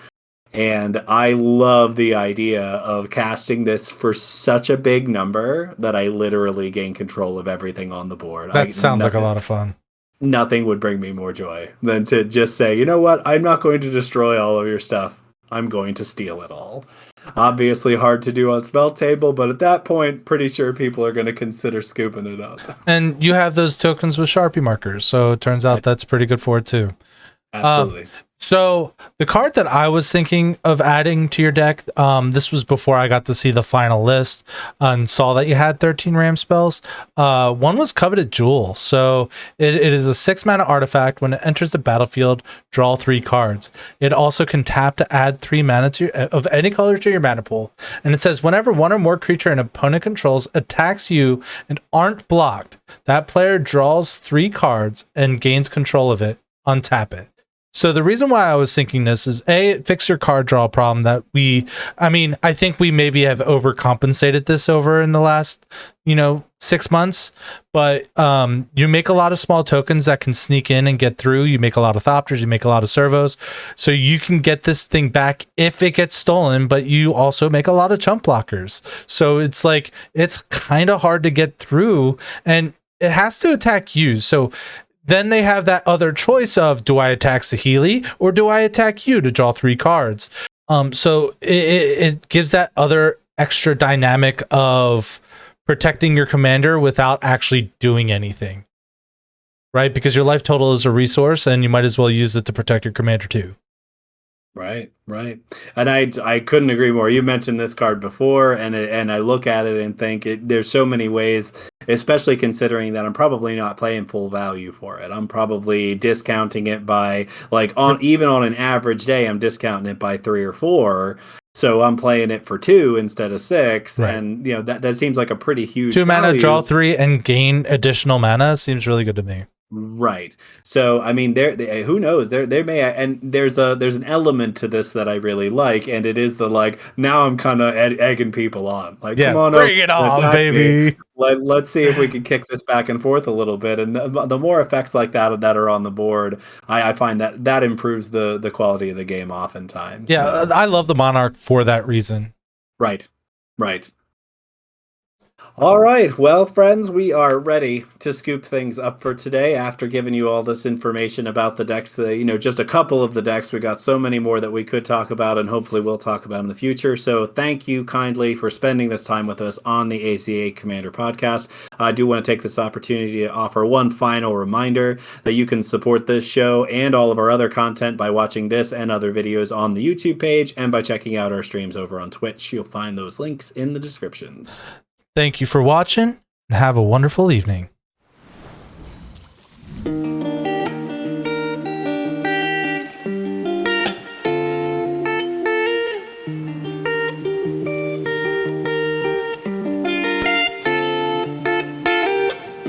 And I love the idea of casting this for such a big number that I literally gain control of everything on the board. That sounds like a lot of fun. Nothing would bring me more joy than to just say, you know what? I'm not going to destroy all of your stuff. I'm going to steal it all. Obviously hard to do on spelltable, but at that point, pretty sure people are going to consider scooping it up. And you have those tokens with Sharpie markers, so it turns out that's pretty good for it too. Absolutely. So the card that I was thinking of adding to your deck, this was before I got to see the final list and saw that you had 13 ram spells. One was Coveted Jewel. So it is a 6-mana artifact. When it enters the battlefield, draw 3 cards. It also can tap to add 3 mana of any color to your mana pool. And it says whenever one or more creature an opponent controls attacks you and aren't blocked, that player draws 3 cards and gains control of it. Untap it. So the reason why I was thinking this is it fix your card draw problem that I think we maybe have overcompensated this over in the last, 6 months, but you make a lot of small tokens that can sneak in and get through. You make a lot of Thopters, you make a lot of servos, so you can get this thing back if it gets stolen, but you also make a lot of chump blockers. So it's like, it's kind of hard to get through and it has to attack you. So then they have that other choice of, do I attack Saheeli or do I attack you to draw 3 cards? So it gives that other extra dynamic of protecting your commander without actually doing anything, right? Because your life total is a resource and you might as well use it to protect your commander too. Right. And I couldn't agree more. You mentioned this card before, and I look at it and think there's so many ways, especially considering that I'm probably not playing full value for it. I'm probably discounting it by, even on an average day, I'm discounting it by 3 or 4. So I'm playing it for 2 instead of 6, right. And that seems like a pretty huge 2 mana, value. draw 3, and gain additional mana seems really good to me. Right. So I mean, who knows? There may, and there's an element to this that I really like, and it is now I'm kind of egging people on. Like, yeah, come on, bring it on, baby. Let's see if we can kick this back and forth a little bit. And the more effects like that are on the board, I find that improves the quality of the game oftentimes. Yeah, so. I love the Monarch for that reason. Right. All right, well, friends, we are ready to scoop things up for today after giving you all this information about the decks. Just a couple of the decks. We got so many more that we could talk about, and hopefully we'll talk about in the future. So thank you kindly for spending this time with us on the ACA Commander podcast. I do want to take this opportunity to offer one final reminder that you can support this show and all of our other content by watching this and other videos on the YouTube page and by checking out our streams over on Twitch. You'll find those links in the descriptions. Thank you for watching and have a wonderful evening.